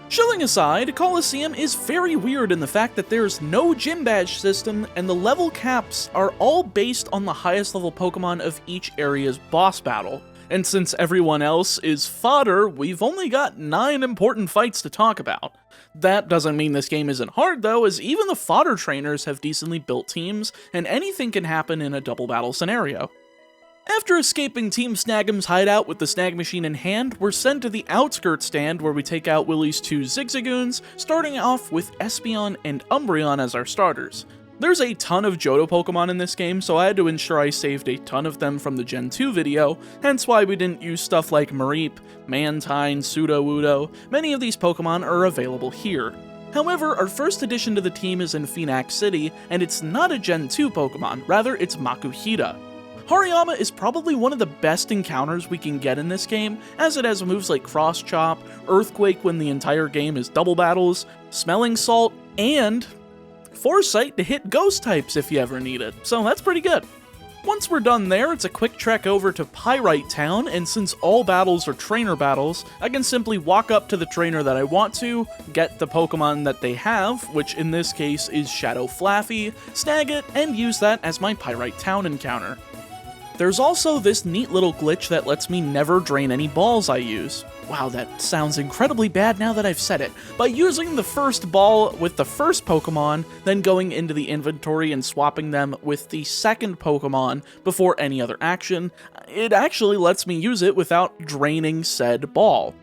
[SPEAKER 1] Shilling aside, Colosseum is very weird in the fact that there's no gym badge system and the level caps are all based on the highest level Pokemon of each area's boss battle. And since everyone else is fodder, we've only got 9 important fights to talk about. That doesn't mean this game isn't hard though, as even the fodder trainers have decently built teams, and anything can happen in a double battle scenario. After escaping Team Snag'em's hideout with the Snag Machine in hand, we're sent to the Outskirts stand where we take out Willie's 2 Zigzagoons, starting off with Espeon and Umbreon as our starters. There's a ton of Johto Pokemon in this game, so I had to ensure I saved a ton of them from the Gen 2 video, hence why we didn't use stuff like Mareep, Mantine, Sudowoodo. Many of these Pokemon are available here. However, our first addition to the team is in Phoenix City, and it's not a Gen 2 Pokemon, rather it's Makuhita. Hariyama is probably one of the best encounters we can get in this game, as it has moves like Cross Chop, Earthquake when the entire game is double battles, Smelling Salt, and Foresight to hit Ghost types if you ever need it, so that's pretty good. Once we're done there, it's a quick trek over to Pyrite Town, and since all battles are trainer battles, I can simply walk up to the trainer that I want to, get the Pokemon that they have, which in this case is Shadow Flaffy, snag it, and use that as my Pyrite Town encounter. There's also this neat little glitch that lets me never drain any balls I use. Wow, that sounds incredibly bad now that I've said it. By using the first ball with the first Pokemon, then going into the inventory and swapping them with the second Pokemon before any other action, it actually lets me use it without draining said ball.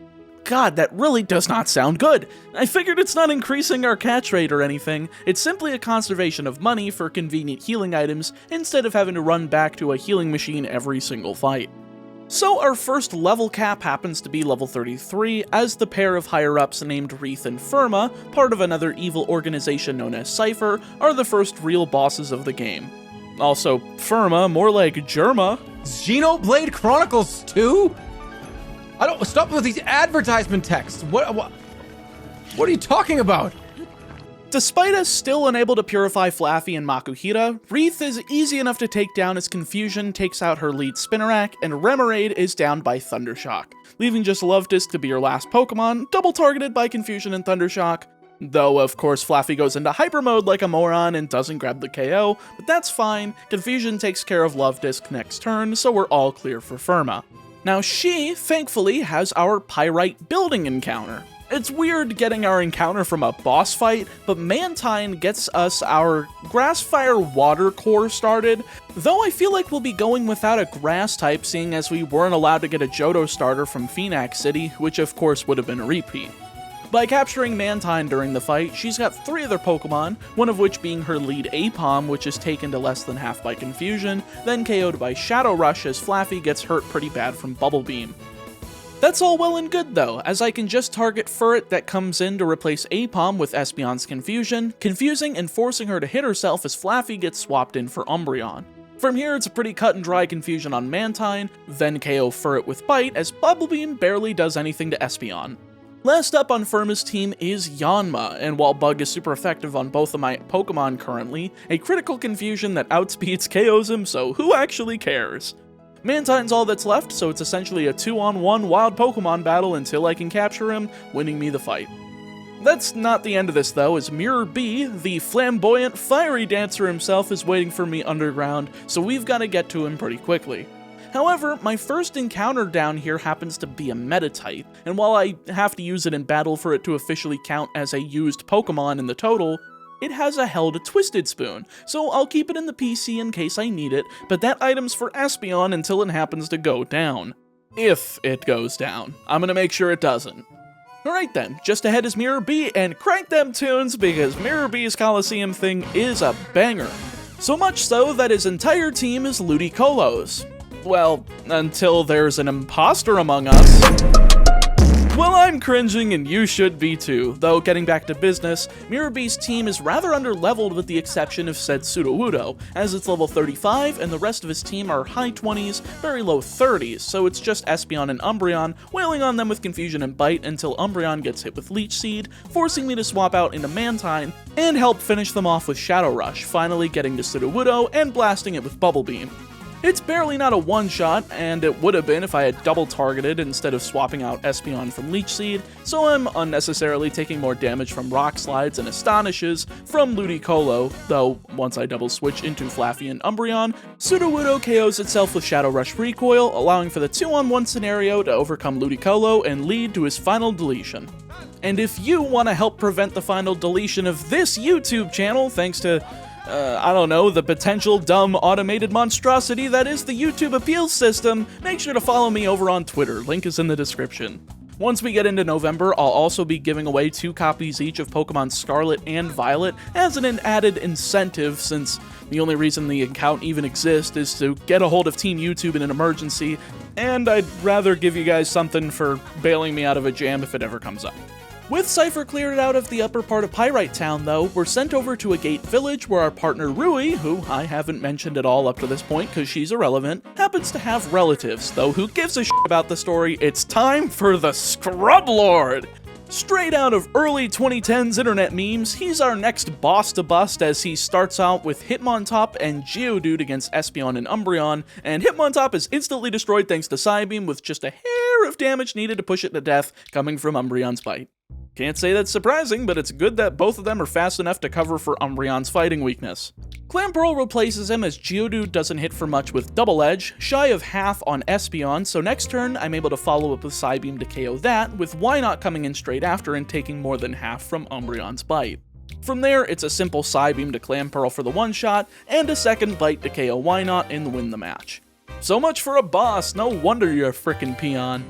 [SPEAKER 1] God, that really does not sound good. I figured it's not increasing our catch rate or anything, it's simply a conservation of money for convenient healing items instead of having to run back to a healing machine every single fight. So our first level cap happens to be level 33, as the pair of higher-ups named Wreath and Firma, part of another evil organization known as Cypher, are the first real bosses of the game. Also, Firma, more like Germa.
[SPEAKER 7] Xenoblade Chronicles 2? I don't stop with these advertisement texts. What are you talking about?
[SPEAKER 1] Despite us still unable to purify Flaffy and Makuhita, Wreath is easy enough to take down as Confusion takes out her lead Spinarak, and Remoraid is down by Thundershock, leaving just Luvdisc to be your last Pokemon, double targeted by Confusion and Thundershock. Though, of course, Flaffy goes into hyper mode like a moron and doesn't grab the KO, but that's fine. Confusion takes care of Luvdisc next turn, so we're all clear for Firma. Now she, thankfully, has our Pyrite building encounter. It's weird getting our encounter from a boss fight, but Mantine gets us our Grassfire Water Core started, though I feel like we'll be going without a Grass type seeing as we weren't allowed to get a Johto starter from Phoenix City, which of course would have been a repeat. By capturing Mantine during the fight, she's got 3 other Pokemon, one of which being her lead Apom, which is taken to less than half by Confusion, then KO'd by Shadow Rush as Flaffy gets hurt pretty bad from Bubble Beam. That's all well and good though, as I can just target Furret that comes in to replace Apom with Espeon's Confusion, confusing and forcing her to hit herself as Flaffy gets swapped in for Umbreon. From here, it's a pretty cut and dry Confusion on Mantine, then KO Furret with Bite as Bubble Beam barely does anything to Espeon. Last up on Firma's team is Yanma, and while Bug is super effective on both of my Pokemon currently, a critical Confusion that outspeeds KOs him, so who actually cares? Mantine's all that's left, so it's essentially a 2-on-1 wild Pokemon battle until I can capture him, winning me the fight. That's not the end of this though, as Mirror B, the flamboyant fiery dancer himself, is waiting for me underground, so we've got to get to him pretty quickly. However, my first encounter down here happens to be a Metatite, and while I have to use it in battle for it to officially count as a used Pokemon in the total, it has a held Twisted Spoon, so I'll keep it in the PC in case I need it, but that item's for Espeon until it happens to go down. If it goes down. I'm gonna make sure it doesn't. Alright then, just ahead is Mirror B, and crank them tunes because Mirror B's Colosseum thing is a banger. So much so that his entire team is Ludicolo's. Well, until there's an imposter among us. Well, I'm cringing and you should be too, though getting back to business, Mirror B's team is rather underleveled with the exception of said Sudowoodo, as it's level 35 and the rest of his team are high 20s, very low 30s, so it's just Espeon and Umbreon, wailing on them with Confusion and Bite until Umbreon gets hit with Leech Seed, forcing me to swap out into Mantine, and help finish them off with Shadow Rush, finally getting to Sudowoodo and blasting it with Bubble Beam. It's barely not a one-shot, and it would have been if I had double-targeted instead of swapping out Espeon from Leech Seed, so I'm unnecessarily taking more damage from Rock Slides and Astonishes from Ludicolo, though once I double-switch into Flaffy and Umbreon, Sudowoodo KOs itself with Shadow Rush Recoil, allowing for the 2-on-1 scenario to overcome Ludicolo and lead to his final deletion. And if you want to help prevent the final deletion of this YouTube channel, thanks to I don't know, the potential dumb automated monstrosity that is the YouTube appeals system, make sure to follow me over on Twitter, link is in the description. Once we get into November, I'll also be giving away 2 copies each of Pokemon Scarlet and Violet as an added incentive, since the only reason the account even exists is to get a hold of Team YouTube in an emergency, and I'd rather give you guys something for bailing me out of a jam if it ever comes up. With Cypher cleared out of the upper part of Pyrite Town, though, we're sent over to a gate village where our partner Rui, who I haven't mentioned at all up to this point because she's irrelevant, happens to have relatives, though who gives a shit about the story, it's time for the Scrub Lord! Straight out of early 2010s internet memes, he's our next boss to bust as he starts out with Hitmontop and Geodude against Espeon and Umbreon, and Hitmontop is instantly destroyed thanks to Psybeam with just a hair of damage needed to push it to death coming from Umbreon's bite. Can't say that's surprising, but it's good that both of them are fast enough to cover for Umbreon's fighting weakness. Clamperl replaces him as Geodude doesn't hit for much with Double Edge, shy of half on Espeon, so next turn I'm able to follow up with Psybeam to KO that, with Wynaut coming in straight after and taking more than half from Umbreon's bite. From there, it's a simple Psybeam to Clamperl for the one-shot, and a second bite to KO Wynaut and win the match. So much for a boss, no wonder you're a frickin' peon.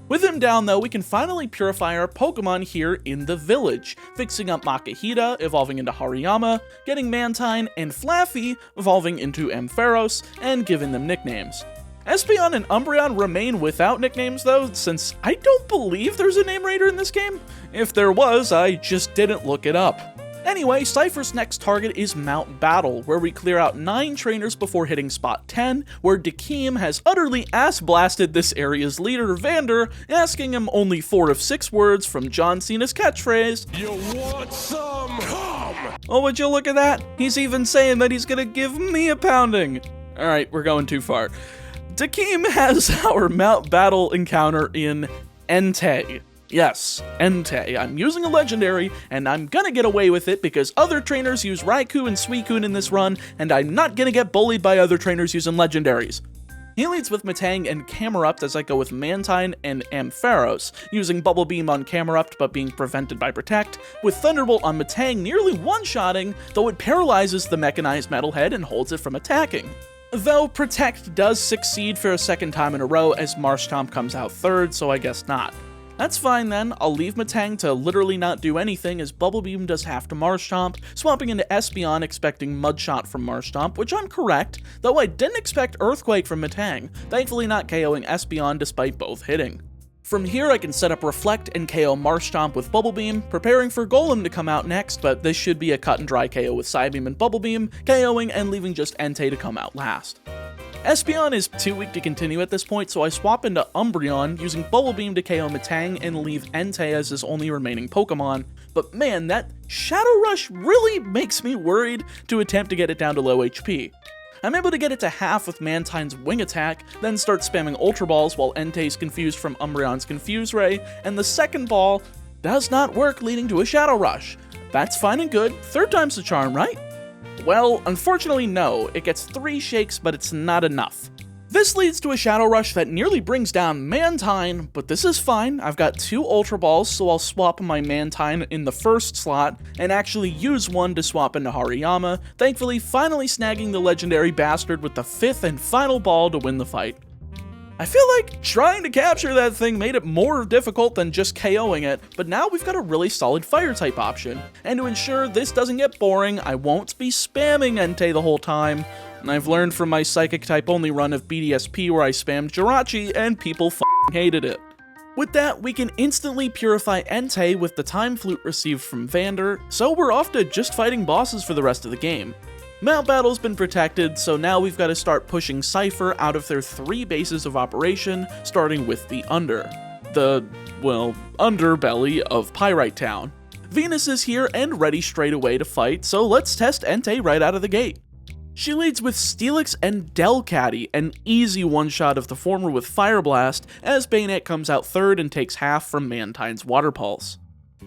[SPEAKER 1] With him down though, we can finally purify our Pokemon here in the village, fixing up Makihita, evolving into Hariyama, getting Mantine and Flaffy, evolving into Ampharos, and giving them nicknames. Espeon and Umbreon remain without nicknames though, since I don't believe there's a name raider in this game. If there was, I just didn't look it up. Anyway, Cypher's next target is Mount Battle, where we clear out 9 trainers before hitting spot 10, where Dakeem has utterly ass-blasted this area's leader, Vander, asking him only 4 of 6 words from John Cena's catchphrase, "You want some? Come!" Oh, would you look at that? He's even saying that he's gonna give me a pounding. Alright, we're going too far. Dakeem has our Mount Battle encounter in Entei. Yes, Entei. I'm using a legendary, and I'm gonna get away with it because other trainers use Raikou and Suicune in this run, and I'm not gonna get bullied by other trainers using legendaries. He leads with Metang and Camerupt as I go with Mantine and Ampharos, using Bubble Beam on Camerupt but being prevented by Protect, with Thunderbolt on Metang nearly one-shotting, though it paralyzes the mechanized Metalhead and holds it from attacking. Though Protect does succeed for a second time in a row as Marshtomp comes out third, so I guess not. That's fine then, I'll leave Metang to literally not do anything as Bubble Beam does half to Marshtomp, swapping into Espeon expecting Mudshot from Marshtomp, which I'm correct, though I didn't expect Earthquake from Metang, thankfully not KOing Espeon despite both hitting. From here I can set up Reflect and KO Marshtomp with Bubble Beam, preparing for Golem to come out next, but this should be a cut and dry KO with Psybeam and Bubble Beam, KOing and leaving just Entei to come out last. Espeon is too weak to continue at this point, so I swap into Umbreon, using Bubble Beam to KO Metang and leave Entei as his only remaining Pokemon, but man, that Shadow Rush really makes me worried to attempt to get it down to low HP. I'm able to get it to half with Mantine's Wing Attack, then start spamming Ultra Balls while Entei's confused from Umbreon's Confuse Ray, and the second ball does not work, leading to a Shadow Rush. That's fine and good, 3rd time's the charm, right? Well, unfortunately no, it gets 3 shakes but it's not enough. This leads to a Shadow Rush that nearly brings down Mantine, but this is fine. I've got 2 Ultra Balls, so I'll swap my Mantine in the first slot and actually use one to swap into Hariyama, thankfully finally snagging the legendary bastard with the 5th and final ball to win the fight. I feel like trying to capture that thing made it more difficult than just KOing it, but now we've got a really solid fire type option. And to ensure this doesn't get boring, I won't be spamming Entei the whole time. And I've learned from my psychic type only run of BDSP where I spammed Jirachi and people f***ing hated it. With that, we can instantly purify Entei with the Time Flute received from Vander, so we're off to just fighting bosses for the rest of the game. Mount Battle's been protected, so now we've got to start pushing Cypher out of their 3 bases of operation, starting with the underbelly of Pyrite Town. Venus is here and ready straight away to fight, so let's test Entei right out of the gate. She leads with Steelix and Delcatty, an easy one-shot of the former with Fire Blast, as Bayonet comes out third and takes half from Mantine's Water Pulse.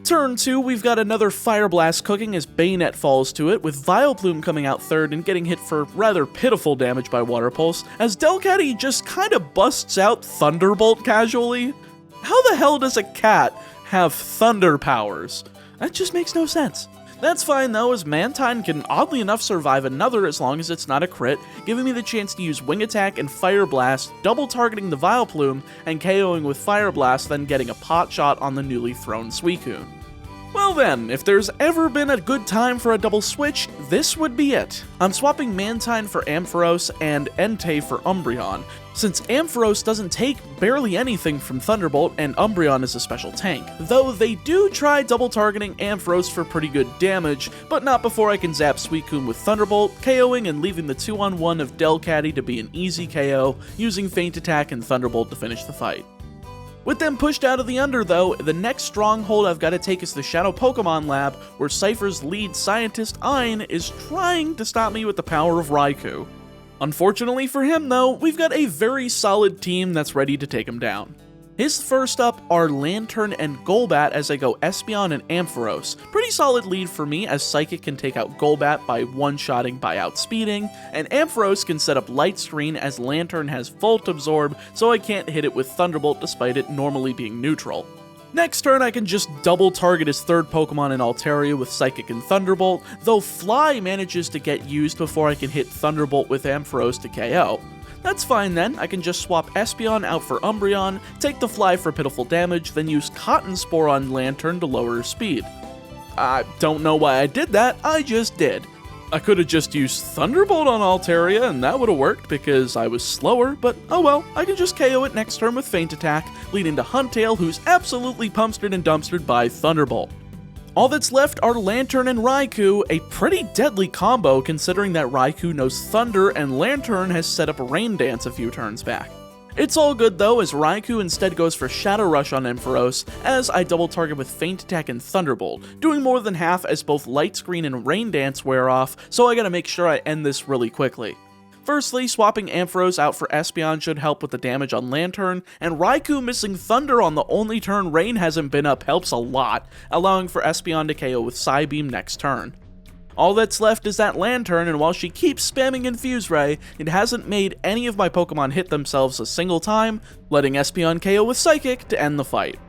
[SPEAKER 1] Turn 2, we've got another Fire Blast cooking as Bayonet falls to it, with Vileplume coming out third and getting hit for rather pitiful damage by Water Pulse, as Delcatty just kinda busts out Thunderbolt casually. How the hell does a cat have thunder powers? That just makes no sense. That's fine though, as Mantine can oddly enough survive another as long as it's not a crit, giving me the chance to use Wing Attack and Fire Blast, double targeting the Vileplume, and KOing with Fire Blast, then getting a pot shot on the newly thrown Suicune. Well then, if there's ever been a good time for a double switch, this would be it. I'm swapping Mantine for Ampharos and Entei for Umbreon, since Ampharos doesn't take barely anything from Thunderbolt and Umbreon is a special tank, though they do try double targeting Ampharos for pretty good damage, but not before I can zap Suicune with Thunderbolt, KOing and leaving the 2-on-1 of Delcatty to be an easy KO, using Feint Attack and Thunderbolt to finish the fight. With them pushed out of the Under though, the next stronghold I've got to take is the Shadow Pokemon Lab, where Cypher's lead scientist Ein is trying to stop me with the power of Raikou. Unfortunately for him though, we've got a very solid team that's ready to take him down. His first up are Lantern and Golbat as I go Espeon and Ampharos. Pretty solid lead for me as Psychic can take out Golbat by one-shotting by outspeeding, and Ampharos can set up Light Screen as Lantern has Volt Absorb, so I can't hit it with Thunderbolt despite it normally being neutral. Next turn I can just double target his third Pokemon in Altaria with Psychic and Thunderbolt, though Fly manages to get used before I can hit Thunderbolt with Ampharos to KO. That's fine then, I can just swap Espeon out for Umbreon, take the Fly for pitiful damage, then use Cotton Spore on Lantern to lower her speed. I don't know why I did that, I just did. I could have just used Thunderbolt on Altaria and that would have worked because I was slower, but oh well, I can just KO it next turn with Feint Attack, leading to Huntail who's absolutely pumpstered and dumpstered by Thunderbolt. All that's left are Lantern and Raikou, a pretty deadly combo considering that Raikou knows Thunder and Lantern has set up Rain Dance a few turns back. It's all good though, as Raikou instead goes for Shadow Rush on Ampharos, as I double target with Feint Attack and Thunderbolt, doing more than half as both Light Screen and Rain Dance wear off, so I gotta make sure I end this really quickly. Firstly, swapping Ampharos out for Espeon should help with the damage on Lantern, and Raikou missing Thunder on the only turn Rain hasn't been up helps a lot, allowing for Espeon to KO with Psybeam next turn. All that's left is that Lantern, and while she keeps spamming Infuse Ray, it hasn't made any of my Pokemon hit themselves a single time, letting Espeon KO with Psychic to end the fight.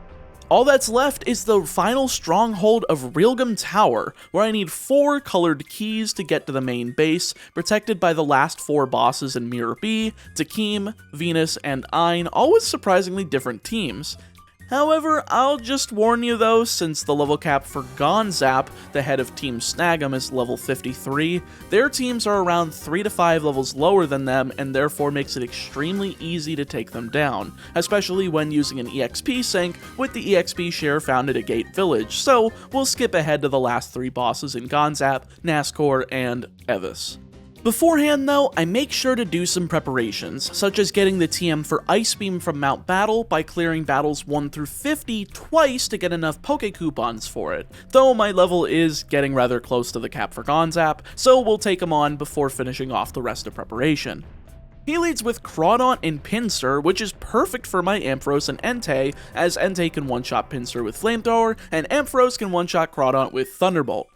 [SPEAKER 1] All that's left is the final stronghold of Realgam Tower, where I need 4 colored keys to get to the main base, protected by the last 4 bosses in Mirror B, Takeem, Venus, and Ein, all with surprisingly different teams. However, I'll just warn you though, since the level cap for Gonzap, the head of Team Snag'em, is level 53, their teams are around 3 to 5 levels lower than them and therefore makes it extremely easy to take them down, especially when using an EXP sync with the EXP share found at a Gate Village, so we'll skip ahead to the last 3 bosses in Gonzap, Nascor, and Evis. Beforehand though, I make sure to do some preparations, such as getting the TM for Ice Beam from Mount Battle by clearing battles 1 through 50 twice to get enough Poke Coupons for it, though my level is getting rather close to the cap for Gonzap, so we'll take him on before finishing off the rest of preparation. He leads with Crawdaunt and Pinsir, which is perfect for my Ampharos and Entei, as Entei can one-shot Pinsir with Flamethrower, and Ampharos can one-shot Crawdaunt with Thunderbolt.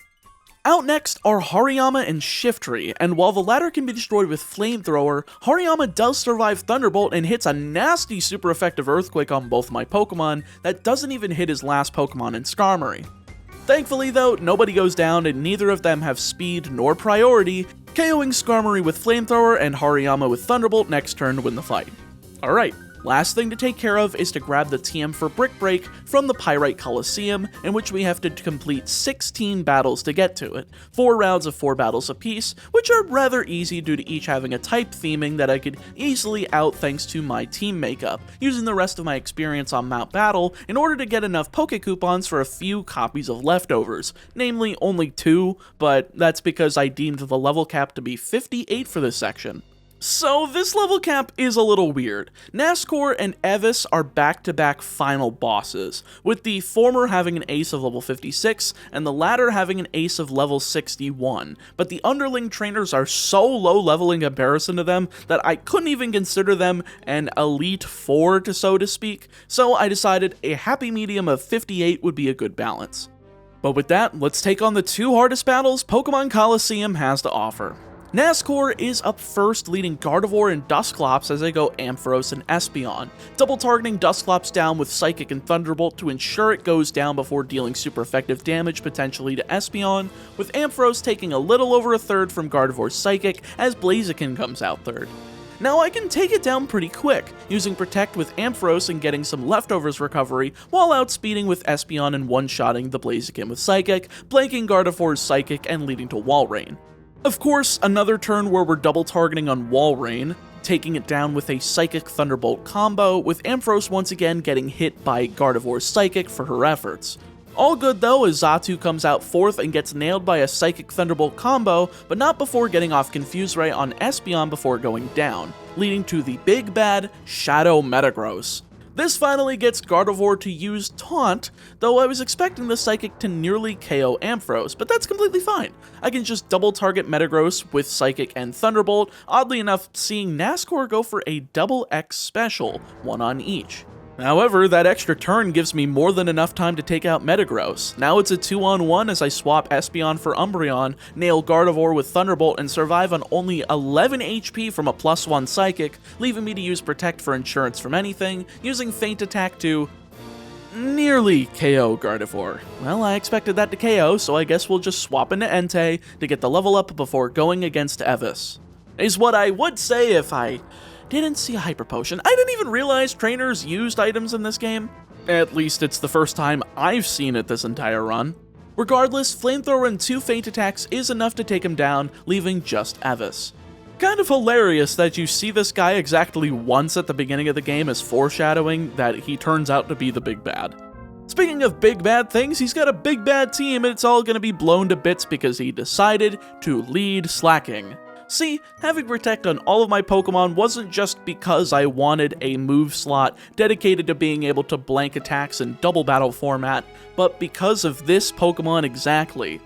[SPEAKER 1] Out next are Hariyama and Shiftry, and while the latter can be destroyed with Flamethrower, Hariyama does survive Thunderbolt and hits a nasty super effective Earthquake on both my Pokemon that doesn't even hit his last Pokemon in Skarmory. Thankfully though, nobody goes down and neither of them have speed nor priority, KOing Skarmory with Flamethrower and Hariyama with Thunderbolt next turn to win the fight. Alright. Last thing to take care of is to grab the TM for Brick Break from the Pyrite Colosseum, in which we have to complete 16 battles to get to it, 4 rounds of 4 battles apiece, which are rather easy due to each having a type theming that I could easily out thanks to my team makeup, using the rest of my experience on Mount Battle in order to get enough Poke Coupons for a few copies of leftovers, namely only 2, but that's because I deemed the level cap to be 58 for this section. So this level cap is a little weird. Nascor and Evis are back-to-back final bosses, with the former having an ace of level 56 and the latter having an ace of level 61, but the underling trainers are so low level in comparison to them that I couldn't even consider them an Elite Four, so to speak, so I decided a happy medium of 58 would be a good balance. But with that, let's take on the 2 hardest battles Pokemon Colosseum has to offer. Nascor is up first, leading Gardevoir and Dusclops as I go Ampharos and Espeon, double targeting Dusclops down with Psychic and Thunderbolt to ensure it goes down before dealing super effective damage potentially to Espeon, with Ampharos taking a little over a third from Gardevoir's Psychic as Blaziken comes out third. Now I can take it down pretty quick, using Protect with Ampharos and getting some leftovers recovery, while outspeeding with Espeon and one-shotting the Blaziken with Psychic, blanking Gardevoir's Psychic and leading to Walrein. Of course, another turn where we're double targeting on Walrein, taking it down with a Psychic Thunderbolt combo, with Ampharos once again getting hit by Gardevoir's Psychic for her efforts. All good though as Xatu comes out 4th and gets nailed by a Psychic Thunderbolt combo, but not before getting off Confuse Ray on Espeon before going down, leading to the big bad Shadow Metagross. This finally gets Gardevoir to use Taunt, though I was expecting the Psychic to nearly KO Ampharos, but that's completely fine. I can just double target Metagross with Psychic and Thunderbolt, oddly enough seeing Nascor go for a double X special, 1 on each. However, that extra turn gives me more than enough time to take out Metagross. Now it's a 2-on-1 as I swap Espeon for Umbreon, nail Gardevoir with Thunderbolt, and survive on only 11 HP from a +1 Psychic, leaving me to use Protect for insurance from anything, using Feint Attack to nearly KO Gardevoir. Well, I expected that to KO, so I guess we'll just swap into Entei to get the level up before going against Evis. Is what I would say if I didn't see a Hyper Potion. I didn't even realize trainers used items in this game. At least it's the first time I've seen it this entire run. Regardless, Flamethrower and 2 Feint Attacks is enough to take him down, leaving just Evis. Kind of hilarious that you see this guy exactly once at the beginning of the game as foreshadowing that he turns out to be the big bad. Speaking of big bad things, he's got a big bad team and it's all gonna be blown to bits because he decided to lead Slacking. See, having Protect on all of my Pokemon wasn't just because I wanted a move slot dedicated to being able to blank attacks in double battle format, but because of this Pokemon exactly.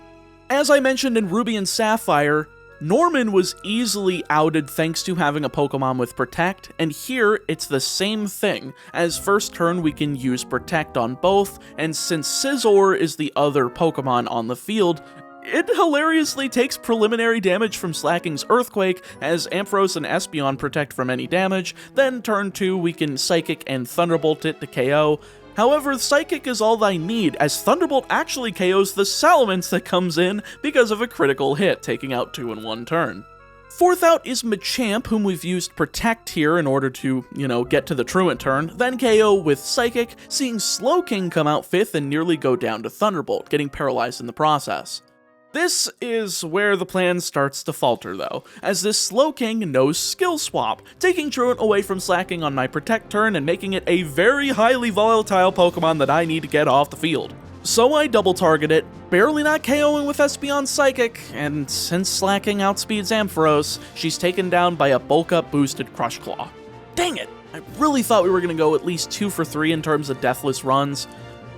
[SPEAKER 1] As I mentioned in Ruby and Sapphire, Norman was easily outed thanks to having a Pokemon with Protect, and here it's the same thing, as first turn we can use Protect on both, and since Scizor is the other Pokemon on the field, it hilariously takes preliminary damage from Slacking's Earthquake as Ampharos and Espeon protect from any damage, then turn 2 we can Psychic and Thunderbolt it to KO. However, Psychic is all I need, as Thunderbolt actually KOs the Salamence that comes in because of a critical hit, taking out 2 in 1 turn. 4th out is Machamp, whom we've used Protect here in order to, get to the Truant turn, then KO with Psychic, seeing Slowking come out 5th and nearly go down to Thunderbolt, getting paralyzed in the process. This is where the plan starts to falter though, as this Slowking knows Skill Swap, taking Truant away from Slacking on my Protect turn and making it a very highly volatile Pokemon that I need to get off the field. So I double target it, barely not KOing with Espeon's Psychic, and since Slacking outspeeds Ampharos, she's taken down by a bulk up boosted Crush Claw. Dang it! I really thought we were going to go at least 2 for 3 in terms of deathless runs.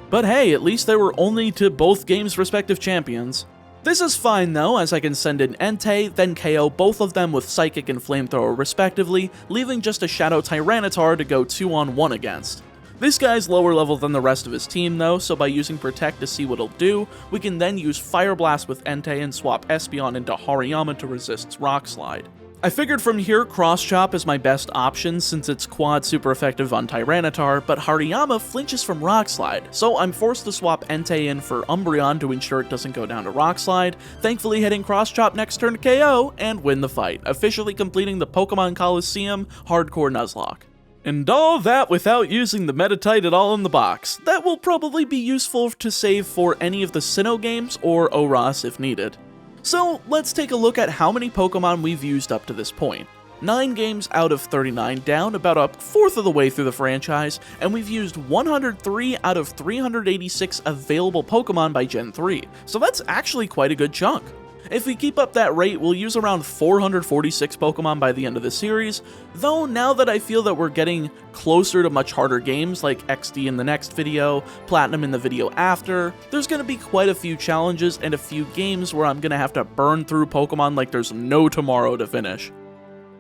[SPEAKER 1] But hey, at least they were only to both games' respective champions. This is fine though, as I can send in Entei, then KO both of them with Psychic and Flamethrower respectively, leaving just a Shadow Tyranitar to go 2-on-1 against. This guy's lower level than the rest of his team though, so by using Protect to see what it'll do, we can then use Fire Blast with Entei and swap Espeon into Hariyama to resist Rock Slide. I figured from here Cross Chop is my best option since it's quad super effective on Tyranitar, but Hariyama flinches from Rock Slide, so I'm forced to swap Entei in for Umbreon to ensure it doesn't go down to Rock Slide, thankfully hitting Cross Chop next turn to KO and win the fight, officially completing the Pokemon Colosseum Hardcore Nuzlocke. And all that without using the Metatite at all in the box. That will probably be useful to save for any of the Sinnoh games or ORAS if needed. So let's take a look at how many Pokemon we've used up to this point. 9 games out of 39 down, about a fourth of the way through the franchise, and we've used 103 out of 386 available Pokemon by Gen 3, so that's actually quite a good chunk. If we keep up that rate, we'll use around 446 Pokemon by the end of the series, though now that I feel that we're getting closer to much harder games like XD in the next video, Platinum in the video after, there's going to be quite a few challenges and a few games where I'm going to have to burn through Pokemon like there's no tomorrow to finish.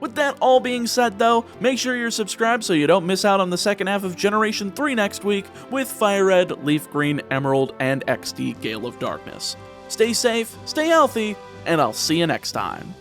[SPEAKER 1] With that all being said though, make sure you're subscribed so you don't miss out on the second half of Generation 3 next week with Firered, Leaf Green, Emerald, and XD Gale of Darkness. Stay safe, stay healthy, and I'll see you next time.